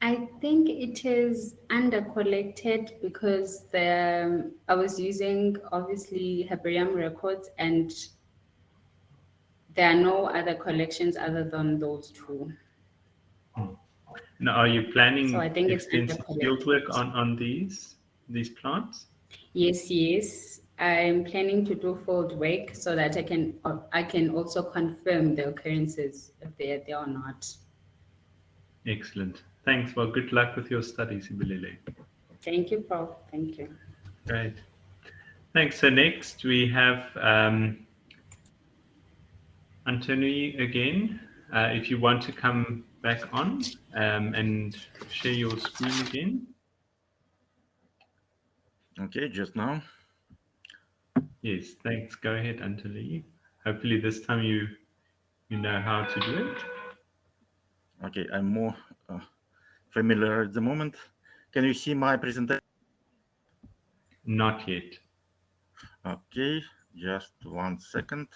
I think it is under-collected because I was using obviously herbarium records, and there are no other collections other than those two. Now, are you planning So I think it's extensive field work on these plants? Yes. I'm planning to do field work so that I can also confirm the occurrences if they're there or not. Excellent. Thanks. Well, good luck with your studies, Ibilele. Thank you, Prof. Thank you. Great. Thanks. So next we have Anthony again. If you want to come back on and share your screen again. Okay, just now. Yes, thanks. Go ahead, Anthony. Hopefully this time you know how to do it. Okay, I'm more familiar at the moment. Can you see my presentation? Not yet. Okay, just 1 second.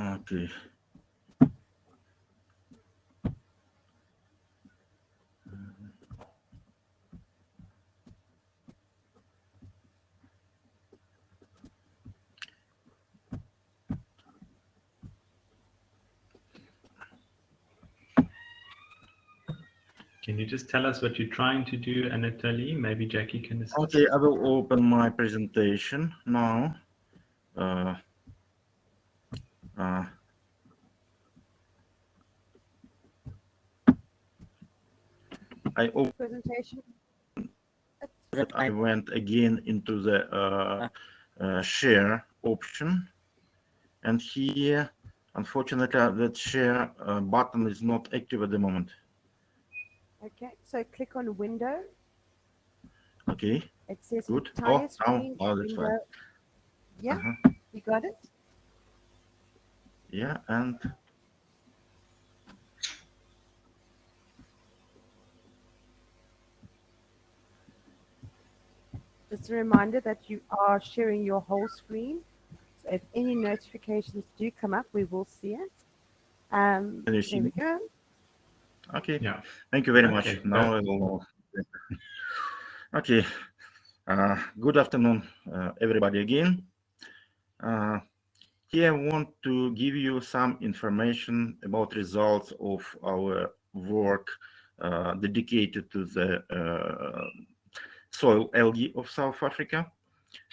Okay. Can you just tell us what you're trying to do, Anatoly? Maybe Jackie can assist. Okay, I will open my presentation now. Presentation. I went again into the share option, and here, unfortunately, that share button is not active at the moment. Okay, so click on Window. Okay. It says good. entire screen, that's window. right. Yeah, you got it? Yeah, and just a reminder that you are sharing your whole screen. So if any notifications do come up, we will see it. Can you see there we me? go. Okay. Yeah. Thank you very much. Now I will know. Okay. Good afternoon, everybody again. Here I want to give you some information about results of our work dedicated to the soil algae of South Africa.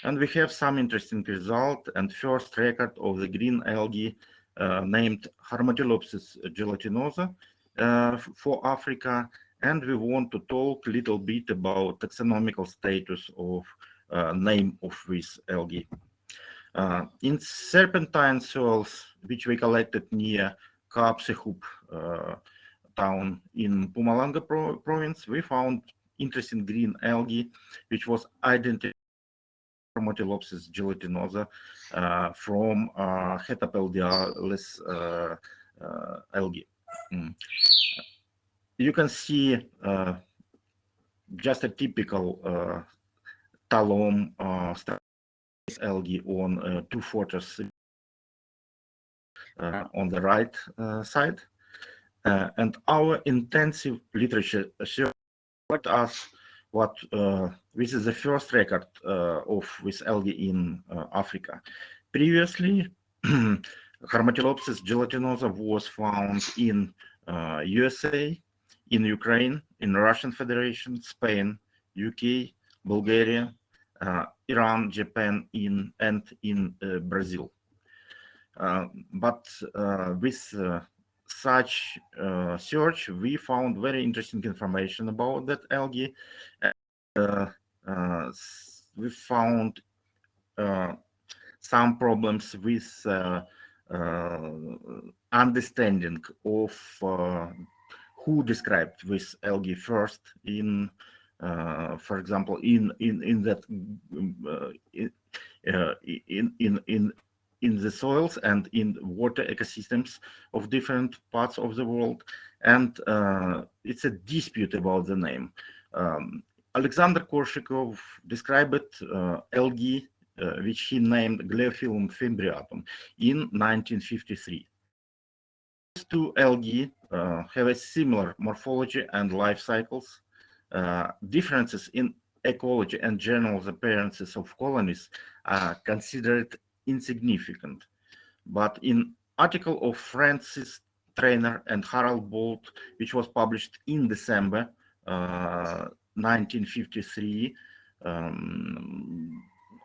And we have some interesting result and first record of the green algae named Hamartolopsis gelatinosa for Africa. And we want to talk a little bit about taxonomical status of name of this algae. In serpentine soils, which we collected near Kaapsehoop town in Mpumalanga province, we found interesting green algae, which was identified Hamartolopsis gelatinosa from Hetapeldialis algae. You can see just a typical talom algae on two photos on the right side. And our intensive literature showed us what this is the first record of this algae in Africa. Previously, Hamartolopsis gelatinosa was found in USA, in Ukraine, in Russian Federation, Spain, UK, Bulgaria, Iran, Japan, and in Brazil. But with such search, we found very interesting information about that algae. We found some problems with understanding of who described this algae first in, for example, in the soils and in water ecosystems of different parts of the world, and it's a dispute about the name. Alexander Korshakov described algae which he named Gleophyllum fimbriatum in 1953. These two algae have a similar morphology and life cycles. Differences in ecology and general appearances of colonies are considered insignificant. But in article of Francis Trainer and Harold Bolt, which was published in December 1953,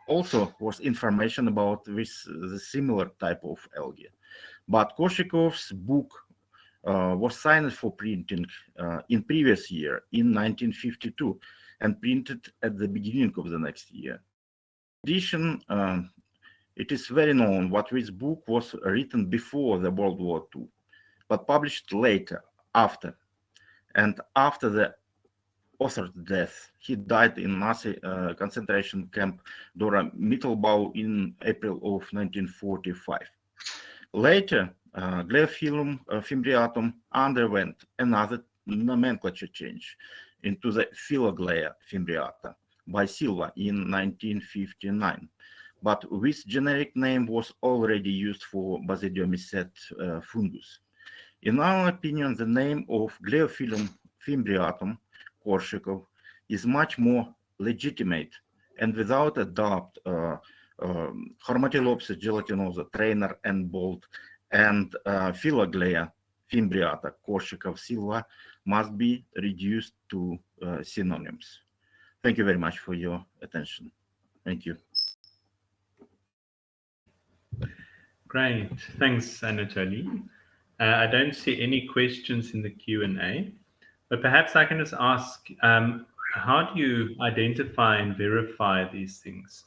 also was information about the similar type of algae. But Korshakov's book was signed for printing in previous year, in 1952, and printed at the beginning of the next year. In addition, it is very known that this book was written before the World War II, but published later, after. And after the author's death, he died in Nazi concentration camp Dora Mittelbau in April of 1945. Later, Gleophyllum fimbriatum underwent another nomenclature change into the Philoglea fimbriata by Silva in 1959. But this generic name was already used for Basidiomycete fungus. In our opinion, the name of Gleophyllum fimbriatum, Korshakov, is much more legitimate, and without a doubt, Chromatillopsis gelatinosa, Trainer and Bolt, and Philoglea fimbriata, Korshakov Silva, must be reduced to synonyms. Thank you very much for your attention. Thank you. Great, thanks, Anatoly. I don't see any questions in the Q&A, but perhaps I can just ask, how do you identify and verify these things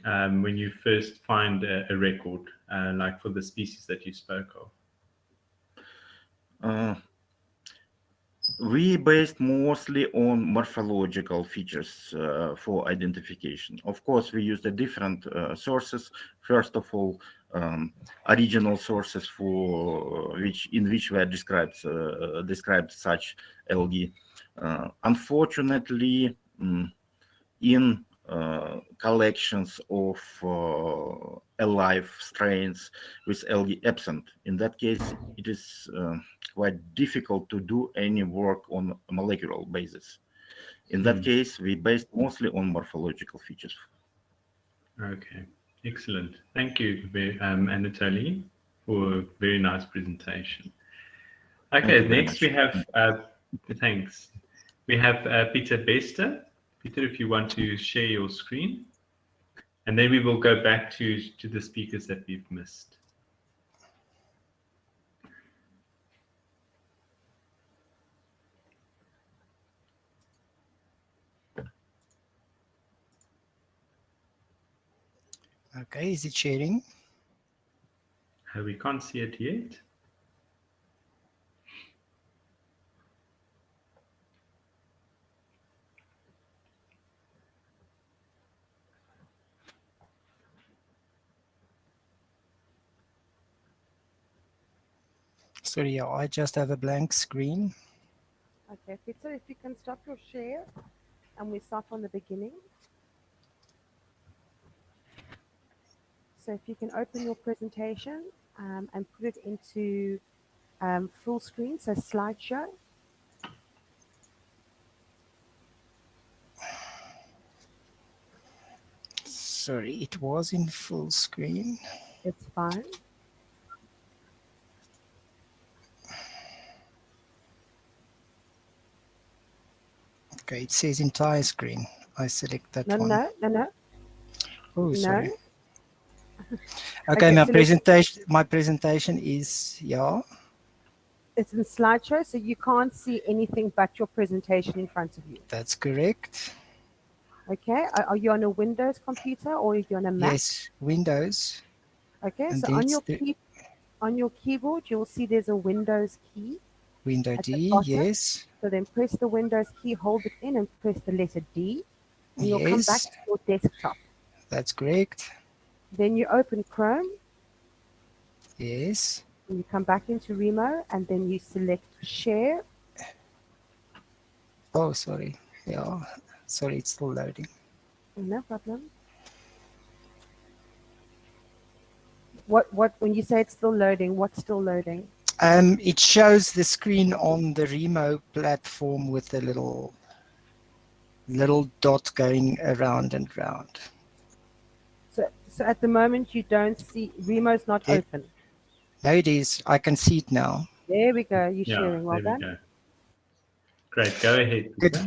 when you first find a record, like for the species that you spoke of? We based mostly on morphological features for identification. Of course, we used the different sources. First of all, original sources for in which were described such algae. Unfortunately, in collections of alive strains with algae absent, in that case, it is quite difficult to do any work on a molecular basis. In that case, we based mostly on morphological features. Okay, excellent. Thank you, Anatoly, for a very nice presentation. Okay, next we have, thanks. We have Peter Bester. Peter, if you want to share your screen, and then we will go back to the speakers that we've missed. Okay, is it sharing? We can't see it yet. Sorry, I just have a blank screen. Okay, Peter, if you can stop your share and we start from the beginning. So if you can open your presentation and put it into full screen, so slideshow. Sorry, it was in full screen. It's fine. Okay, it says entire screen. I select that one. No. Oh, sorry. No. Okay, my presentation is, yeah. It's in slideshow, so you can't see anything but your presentation in front of you. That's correct. Okay, are you on a Windows computer or are you on a Mac? Yes, Windows. Okay, And so on your keyboard, you'll see there's a Windows key. Window at the D, bottom. yes. So then press the Windows key, hold it in, and press the letter D, and you'll come back Yes, to your desktop. that's correct. Then you open Chrome, Yes. and you come back into Remo, and then you select Share. Oh, sorry. Yeah, sorry, it's still loading. No problem. When you say it's still loading, what's still loading? It shows the screen on the Remo platform with a little dot going around and round. So at the moment you don't see, Remo's not open. No, it is. I can see it now. There we go. You're Yeah, sharing. Well there we done. go. Great, go ahead. Good.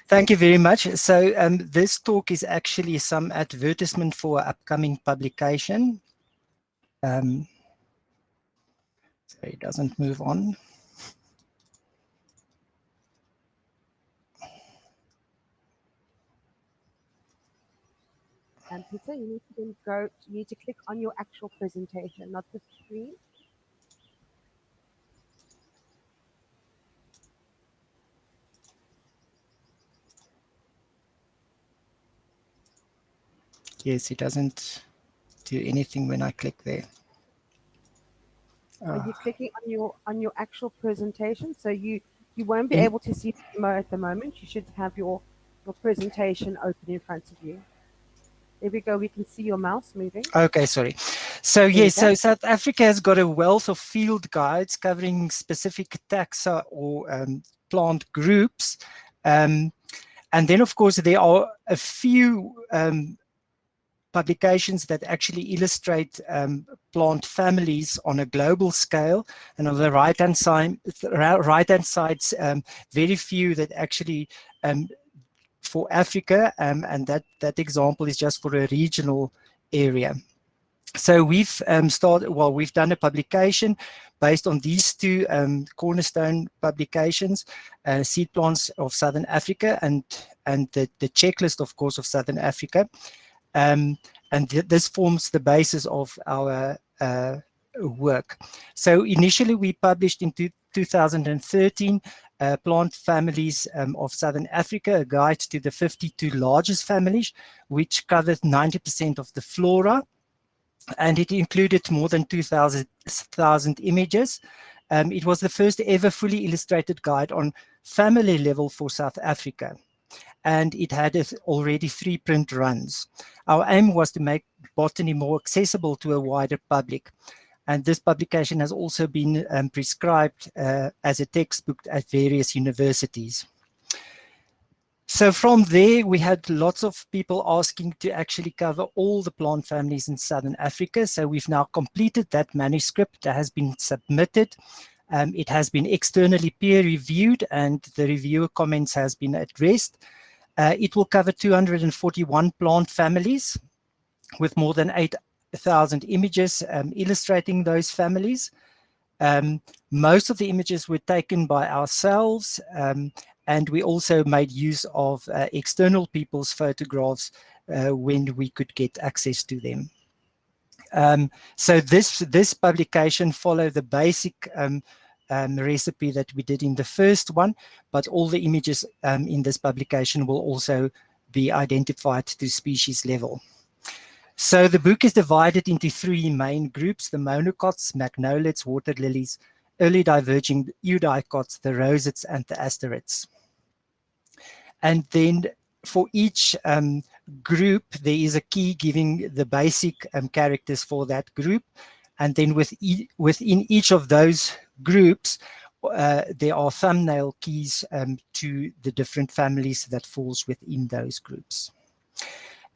Thank you very much. So this talk is actually some advertisement for upcoming publication. So it doesn't move on. And Peter, you need to then go. You need to click on your actual presentation, not the screen. Yes, it doesn't do anything when I click there. Are you clicking on your actual presentation? So you won't be able to see Remo at the moment. You should have your presentation open in front of you. There we go. We can see your mouse moving. Okay, sorry. So yes, so South Africa has got a wealth of field guides covering specific taxa or plant groups. And then, of course, there are a few publications that actually illustrate plant families on a global scale. And on the right-hand side, very few that actually for Africa, and that example is just for a regional area. So we've we've done a publication based on these two cornerstone publications, Seed Plants of Southern Africa and the checklist, of course, of Southern Africa. This forms the basis of our work. So initially we published in 2013 Plant Families of Southern Africa, a guide to the 52 largest families, which covered 90% of the flora, and it included more than 2,000 images. It was the first ever fully illustrated guide on family level for South Africa, and it had already 3 print runs. Our aim was to make botany more accessible to a wider public. And this publication has also been prescribed as a textbook at various universities. So from there, we had lots of people asking to actually cover all the plant families in Southern Africa. So we've now completed that manuscript that has been submitted. It has been externally peer reviewed and the reviewer comments has been addressed. It will cover 241 plant families with more than 8,000 images illustrating those families. Most of the images were taken by ourselves, and we also made use of external people's photographs when we could get access to them. So this publication followed the basic recipe that we did in the first one, but all the images in this publication will also be identified to species level. So the book is divided into 3 main groups: the monocots, magnolids, water lilies, early diverging eudicots, the rosettes, and the asterids. And then for each group, there is a key giving the basic characters for that group. And then within each of those groups, there are thumbnail keys to the different families that falls within those groups.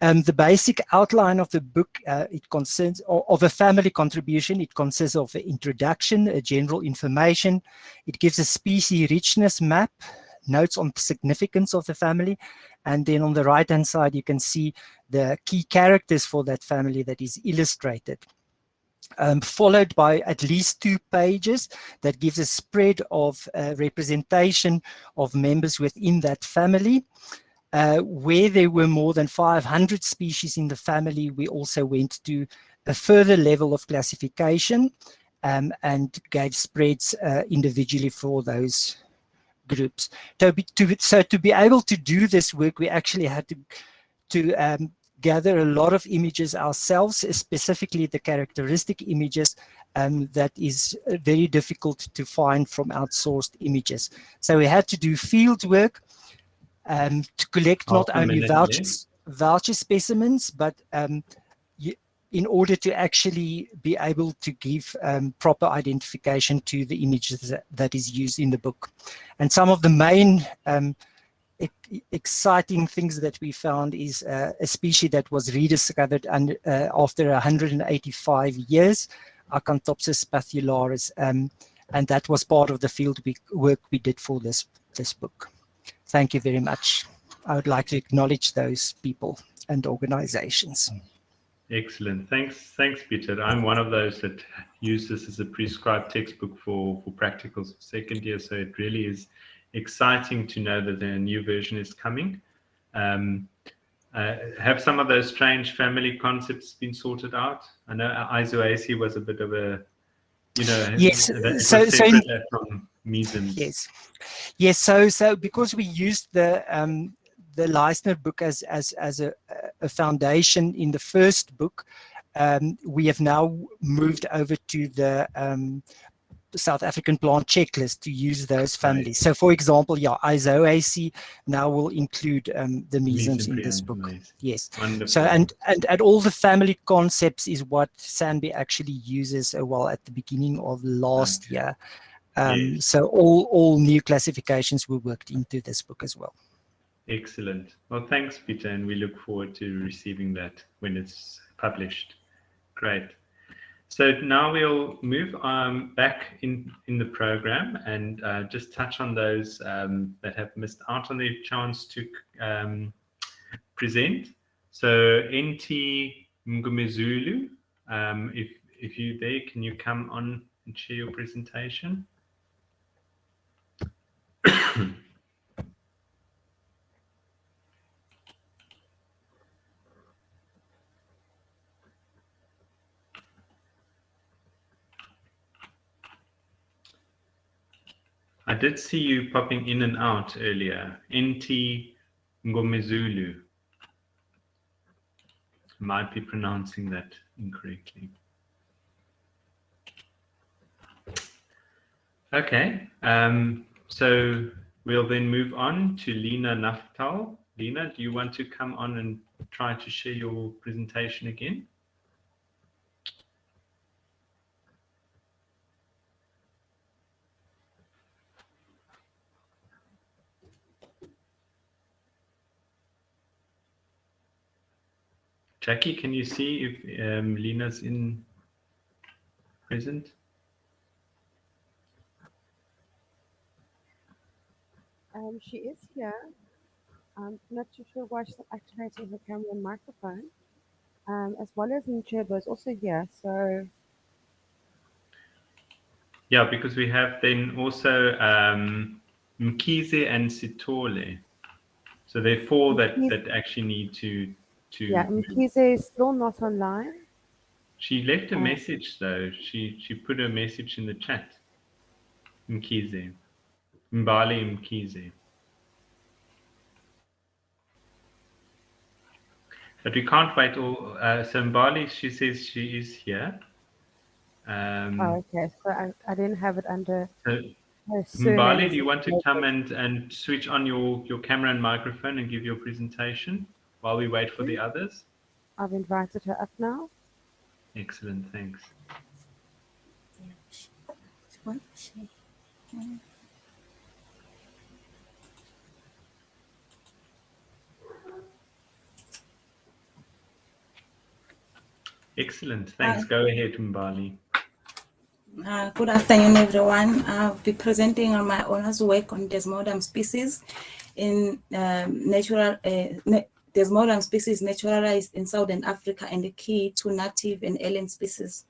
The basic outline of the book, it consists of a family contribution. It consists of an introduction, a general information. It gives a species richness map, notes on the significance of the family. And then on the right-hand side, you can see the key characters for that family that is illustrated. Followed by at least 2 pages that gives a spread of representation of members within that family. Where there were more than 500 species in the family, we also went to a further level of classification. and gave spreads individually for those groups. So to be able to do this work, we actually had to gather a lot of images ourselves, specifically the characteristic images that is very difficult to find from outsourced images. So we had to do field work to collect not only voucher specimens, but in order to actually be able to give proper identification to the images that is used in the book. And some of the main exciting things that we found is a species that was rediscovered after 185 years, Acanthopsis spathularis, and that was part of the field work we did for this book. Thank you very much. I would like to acknowledge those people and organizations. Excellent. Thanks, Peter. I'm one of those that use this as a prescribed textbook for practicals of second year, so it really is exciting to know that a new version is coming. Have some of those strange family concepts been sorted out? I know isoaceae was a bit of a, yes. So from mesoms. Yes. So because we used the Leisner book as a foundation in the first book, we have now moved over to the South African plant checklist to use those families. So for example, isoaceae now will include the mesoms in this book. Yes. Wonderful. So and all the family concepts is what SANBI actually uses at the beginning of last year. Yes. So all new classifications were worked into this book as well. Excellent. Well, thanks, Peter, and we look forward to receiving that when it's published. Great. So now we'll move back in the program and just touch on those that have missed out on their chance to present. So NT Mngumezulu, if you're there, can you come on and share your presentation? I did see you popping in and out earlier. NT Ngomezulu. Might be pronouncing that incorrectly. Okay, so we'll then move on to Lena Naftal. Lena, do you want to come on and try to share your presentation again? Jackie, can you see if Lena's present? She is here. I'm not too sure why she's not activating her camera and microphone. As well as Nchebo is also here. So yeah, because we have then also Mkhize and Sithole. So there are four that actually need to. Yeah, Mkhize is still not online. She left a message though. She put a message in the chat. Mkhize. Mbali Mkhize. But we can't wait all. So Mbali, she says she is here. Okay, so I didn't have it under. So Mbali, do you want to come and switch on your camera and microphone and give your presentation while we wait for the others? I've invited her up now. Excellent, thanks. Excellent, thanks. Go ahead, Mbali. Good afternoon, everyone. I'll be presenting on my honors work on Desmodium species in Desmodium species naturalized in Southern Africa and the key to native and alien species.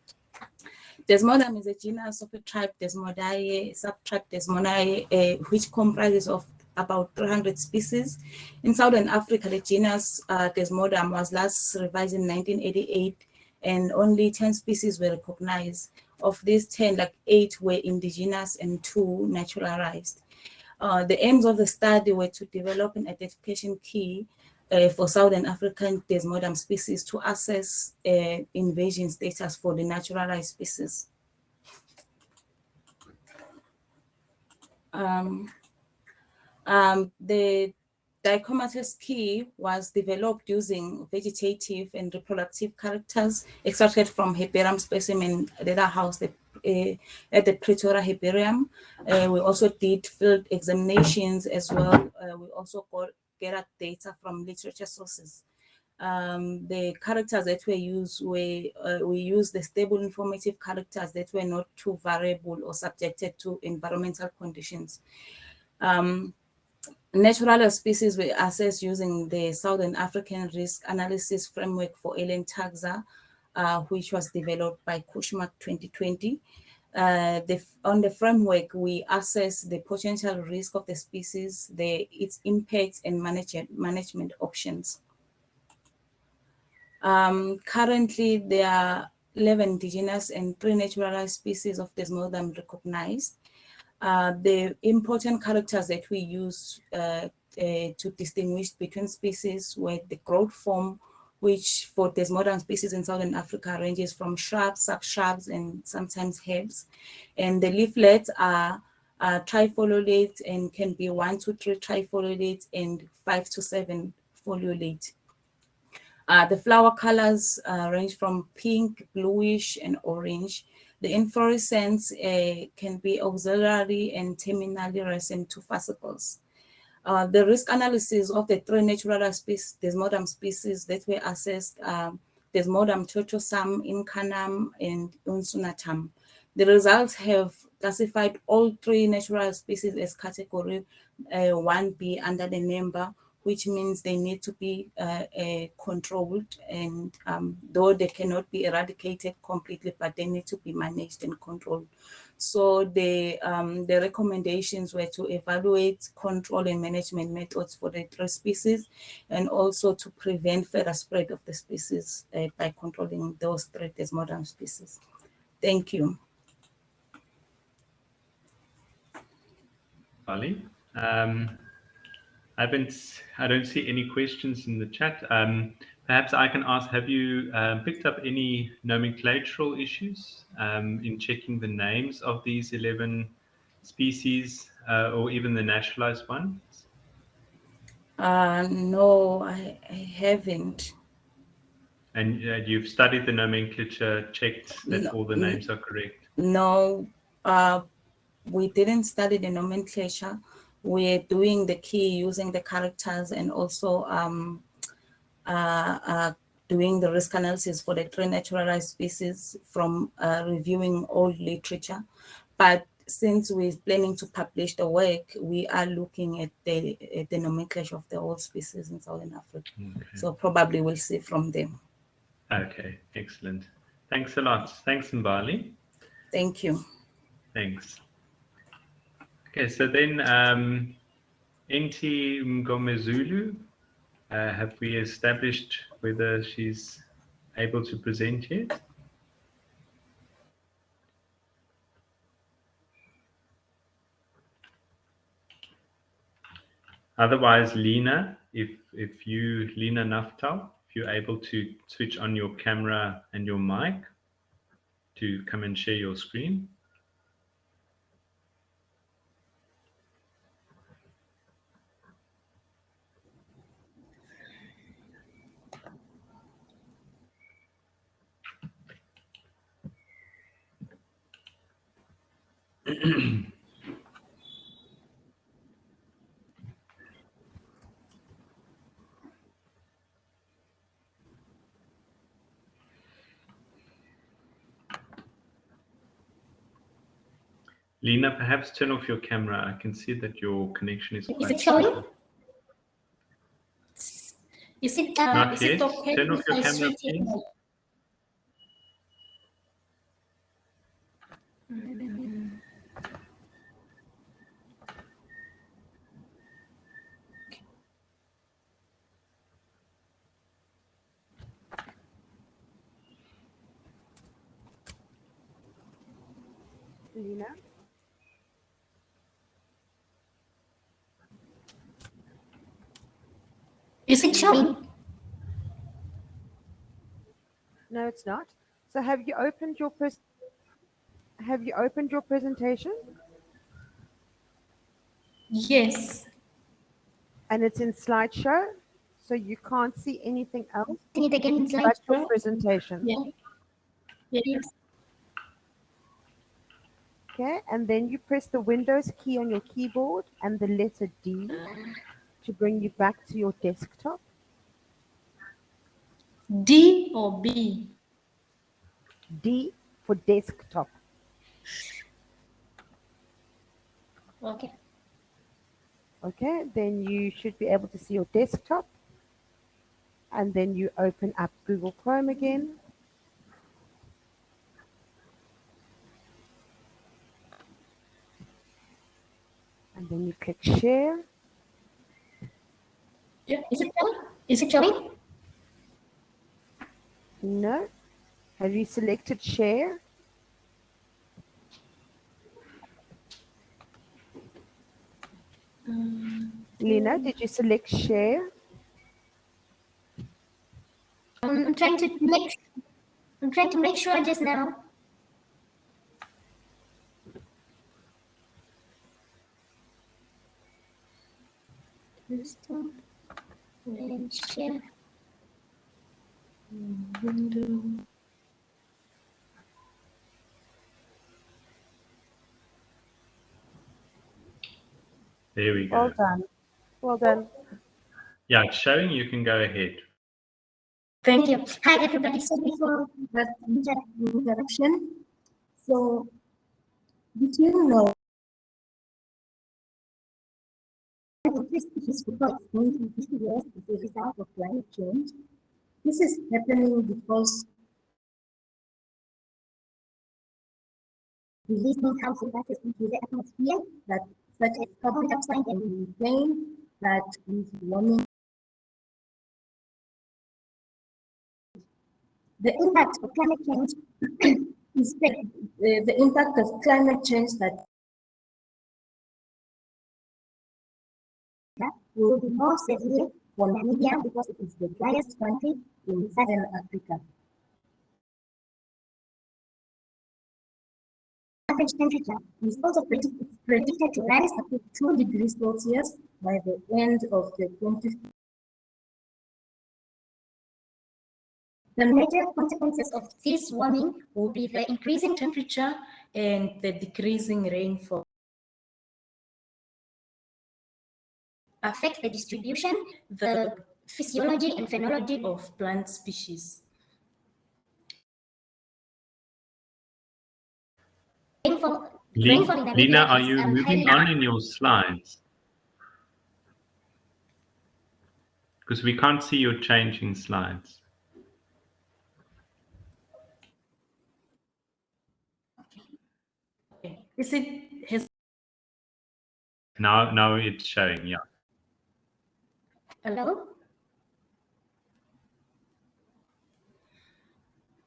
Desmodium is a genus of a tribe Desmodiae, subtribe Desmodiae, which comprises of about 300 species. In Southern Africa, the genus Desmodium was last revised in 1988, and only 10 species were recognized. Of these 10, like 8 were indigenous and 2 naturalized. The aims of the study were to develop an identification key for Southern African Desmodium species to assess invasion status for the naturalized species. The dichomatous key was developed using vegetative and reproductive characters extracted from herbarium specimen that are housed at the Pretoria Herbarium. We also did field examinations as well. We also gathered data from literature sources. The characters that we used were, we used the stable informative characters that were not too variable or subjected to environmental conditions. Natural species were assessed using the Southern African Risk Analysis Framework for alien taxa, which was developed by Cushmark 2020. On the framework, we assess the potential risk of the species, its impacts, and management options. Currently, there are 11 indigenous and 3 naturalized species of Desmodium recognized. The important characters that we use to distinguish between species were the growth form, which for Desmodium species in Southern Africa ranges from shrubs, sub-shrubs, and sometimes herbs. And the leaflets are trifoliate and can be 1 to 3 trifoliate and 5 to 7 foliolate. The flower colors range from pink, bluish, and orange. The inflorescence can be auxiliary and terminally raceme to fascicles. The risk analysis of the 3 naturalized species, Desmodium species that were assessed, Desmodium tortuosum, incarnum, and unsunatum. The results have classified all 3 naturalized species as category 1B under the number, which means they need to be controlled, and though they cannot be eradicated completely, but they need to be managed and controlled. So the recommendations were to evaluate control and management methods for the 3 species, and also to prevent further spread of the species by controlling those 3 Desmodium species. Thank you. Bali. I don't see any questions in the chat. Perhaps I can ask, have you picked up any nomenclatural issues in checking the names of these 11 species or even the naturalized ones? No, I haven't. And you've studied the nomenclature, checked that all the names are correct? No, we didn't study the nomenclature. We're doing the key using the characters, and also doing the risk analysis for the 3 naturalized species from reviewing old literature. But since we're planning to publish the work, we are looking at the nomenclature of the old species in Southern Africa. Okay. So probably we'll see from them. Okay, excellent. Thanks a lot. Thanks, Mbali. Thank you. Thanks. Okay, so then Nti Mgomezulu, have we established whether she's able to present yet? Otherwise, Lena, if you, Lena Naftal, if you're able to switch on your camera and your mic to come and share your screen. Lena, perhaps turn off your camera. I can see that your connection is quite... Is it showing? Is it, Not is yet. it okay? Turn off your camera, please. Lena. Is it showing? No, it's not. So have you opened your presentation? Yes. And it's in slideshow, so you can't see anything else Can it again in but your slideshow? presentation. Yeah. Yes. Okay, and then you press the Windows key on your keyboard and the letter D to bring you back to your desktop. D or B? D for desktop. Okay. Okay, then you should be able to see your desktop. And then you open up Google Chrome again. And then you click share. Yeah. Is it showing? Is it showing? No. Have you selected share? Lena, did you select share? I'm trying to make sure just now. And share. Window. There we go. Well done. Well done. Yeah, it's showing. You can go ahead. Thank you. Hi, everybody. So before that introduction, so did you know this is going to be serious as a result of climate change? This is happening because releasing harmful gases into the atmosphere, that such as carbon dioxide and methane, that is warming. The impact of climate change is the impact of climate change that will be more severe for Namibia because it is the driest country in southern Africa. Average temperature is also predicted to rise up to 2 degrees Celsius by the end of the 20th. The major consequences of this warming will be the increasing temperature and the decreasing rainfall. Affect the distribution, the physiology and phenology of plant species. Rainfall in Namibia Lena, are is you moving on in your slides? Because we can't see your changing slides. Okay. Is it Now it's showing, yeah. Hello?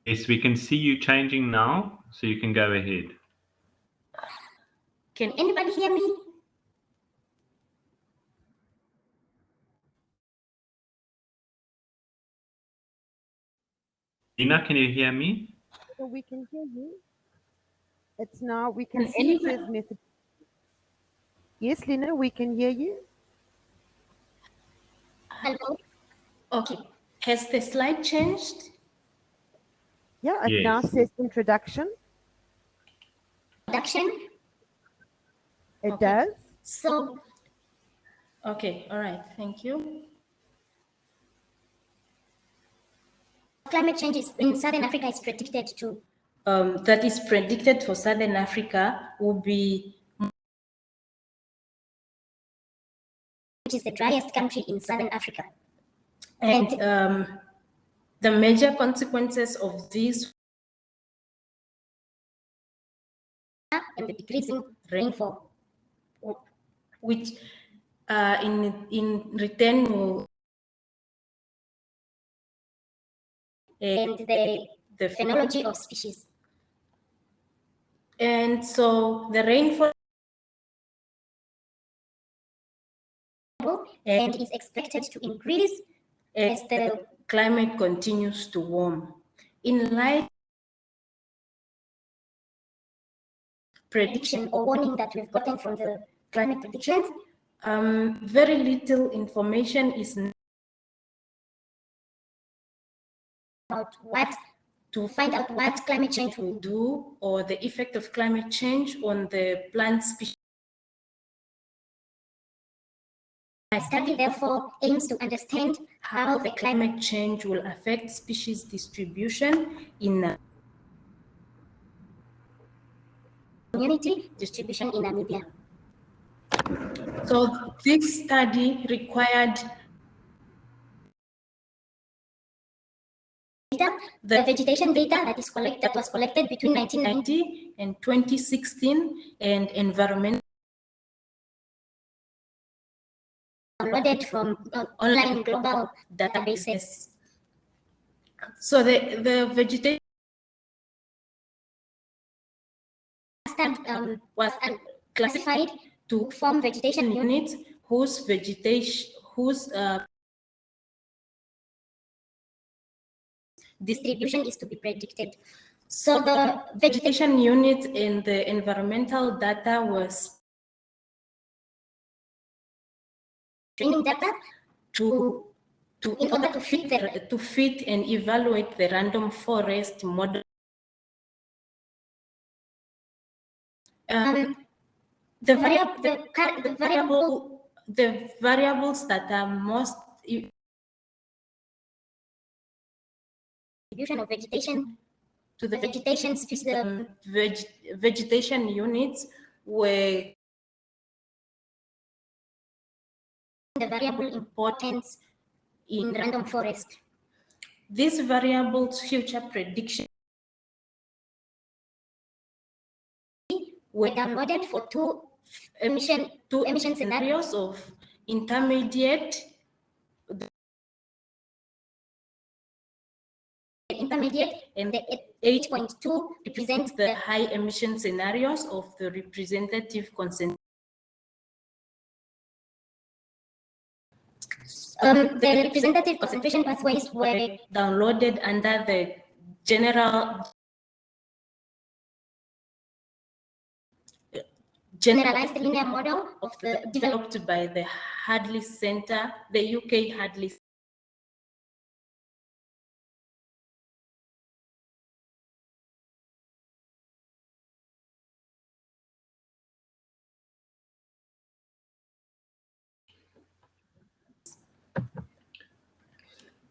Yes, we can see you changing now, so you can go ahead. Can anybody hear me? Lena, can you hear me? So we can hear you. It's now, we can see it says method. Yes, Lena, we can hear you. Hello? Okay. Has the slide changed? Yeah, it now says introduction. Introduction? It does. So, okay, all right, thank you. Climate change in Southern Africa is predicted to, that is predicted for Southern Africa will be, which is the driest country in Southern Africa. And the major consequences of this and the decreasing rainfall, which in return will and the phenology of species. And so the rainfall and is expected to increase as the climate continues to warm. In light prediction or warning that we've gotten from the climate predictions, very little information is about what to find out what climate change will do or the effect of climate change on the plant species. My study therefore aims to understand how the Climate change will affect species distribution in community distribution in Namibia. So this study required the vegetation data that was collected between 1990 and 2016 and environmental downloaded from online global databases. So the vegetation was classified to form vegetation units whose distribution is to be predicted. So the vegetation unit in the environmental data was training data in order to fit and evaluate the random forest model. The variables that are most distribution of vegetation to the vegetation species, vegetation units were the variable importance in random forest. These variables' future prediction were downloaded for two emission scenarios of intermediate and the 8.2 represents the high emission scenarios of the representative concentration. The representative concentration pathways were downloaded under the generalized linear model of the developed by the Hadley Center, the UK Hadley.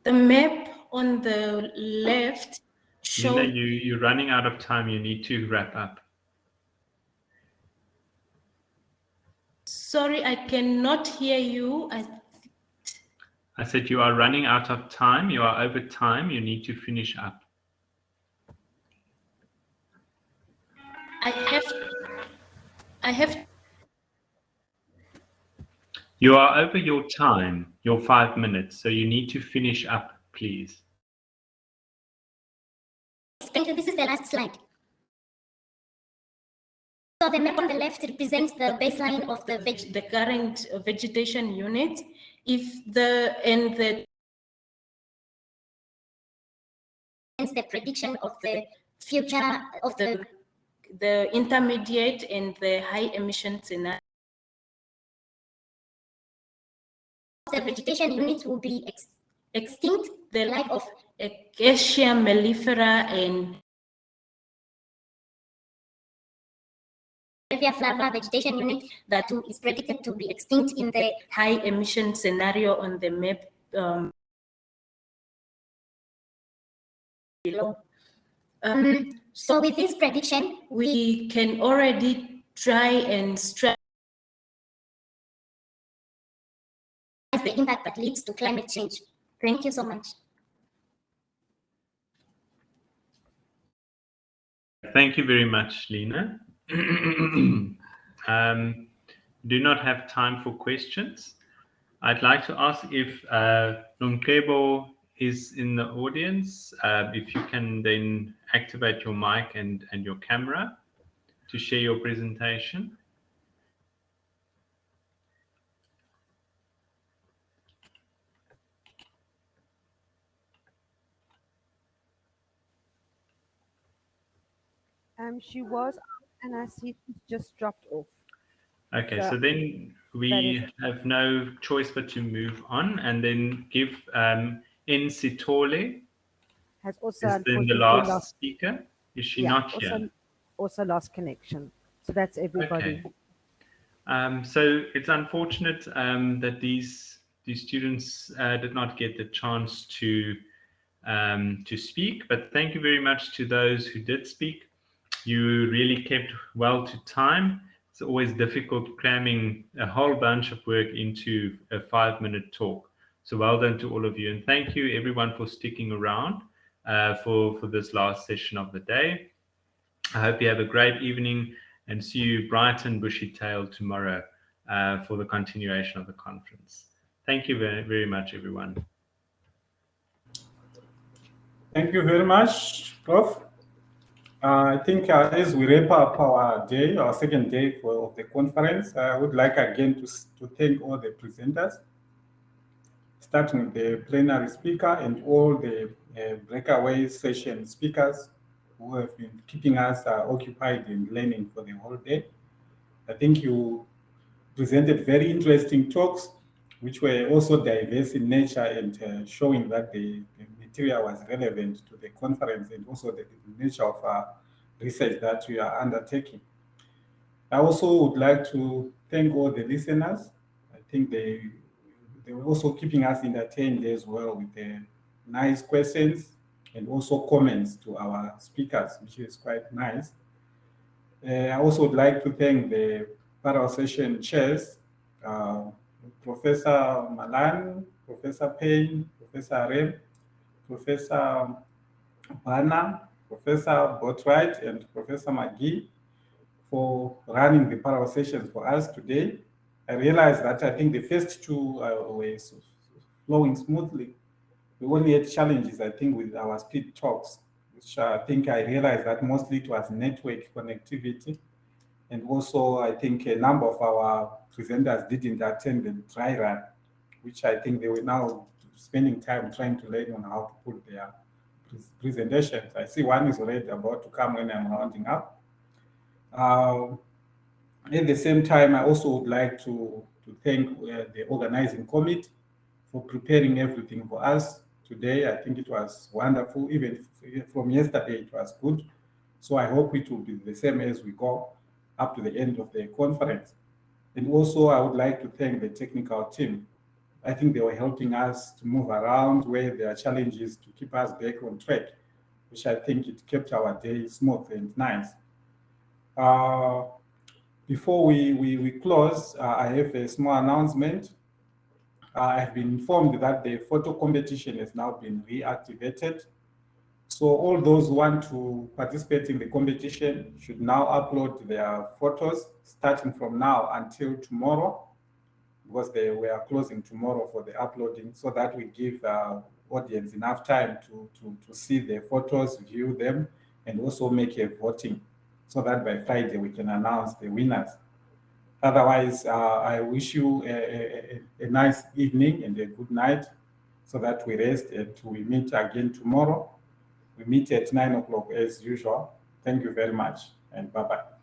The map on the left shows... Nina, you're running out of time. You need to wrap up. Sorry, I cannot hear you. I said you are running out of time. You are over time. You need to finish up. I have... You are over your time, your 5 minutes, so you need to finish up, please. Thank you. This is the last slide. So the map on the left represents the baseline of the current vegetation unit. If the prediction of the future of the intermediate and the high emission scenario. The vegetation units will be extinct, the like of Acacia mellifera and flora vegetation unit that is predicted to be extinct in the high emission scenario on the map below. So with this prediction, we can already try and the impact that leads to climate change. Thank you so much. Thank you very much, Lena. Do not have time for questions. I'd like to ask if Nomkebo is in the audience, if you can then activate your mic and your camera. share your presentation? She was, and I see she's just dropped off. Okay, so then we have no choice but to move on and then give Nsitole has also is then the unfortunately last speaker. Is she not here? Also lost connection. So that's everybody. Okay. So it's unfortunate that these students did not get the chance to speak, but thank you very much to those who did speak. You really kept well to time. It's always difficult cramming a whole bunch of work into a 5-minute talk. So well done to all of you. And thank you everyone for sticking around for this last session of the day. I hope you have a great evening and see you bright and bushy-tailed tomorrow for the continuation of the conference. Thank you very, very much, everyone. Thank you very much, Prof. I think as we wrap up our day, our second day of the conference, I would like again to thank all the presenters, starting with the plenary speaker and all the breakaway session speakers who have been keeping us occupied in learning for the whole day. I think you presented very interesting talks, which were also diverse in nature and showing that the material was relevant to the conference and also the nature of research that we are undertaking. I also would like to thank all the listeners. I think they were also keeping us entertained as well with the nice questions and also comments to our speakers, which is quite nice. I also would like to thank the panel session chairs, Professor Malan, Professor Payne, Professor Rem, Professor Bana, Professor Botwright, and Professor McGee for running the panel sessions for us today. I realized that I think the first two were flowing smoothly. We only had challenges, I think, with our speed talks, which I think I realized that mostly it was network connectivity. And also, I think a number of our presenters didn't attend the dry run, which I think they were now spending time trying to learn on how to put their presentations. I see one is already about to come when I'm rounding up. At the same time, I also would like to thank the organizing committee for preparing everything for us today. I think it was wonderful. Even from yesterday, it was good. So I hope it will be the same as we go up to the end of the conference. And also, I would like to thank the technical team. I think they were helping us to move around where there are challenges to keep us back on track, which I think it kept our day smooth and nice. Before we close, I have a small announcement. I have been informed that the photo competition has now been reactivated. So all those who want to participate in the competition should now upload their photos starting from now until tomorrow, because they were closing tomorrow for the uploading, so that we give the audience enough time to see the photos, view them, and also make a voting, so that by Friday we can announce the winners. Otherwise, I wish you a nice evening and a good night, so that we rest and we meet again tomorrow. We meet at 9 o'clock as usual. Thank you very much, and bye-bye.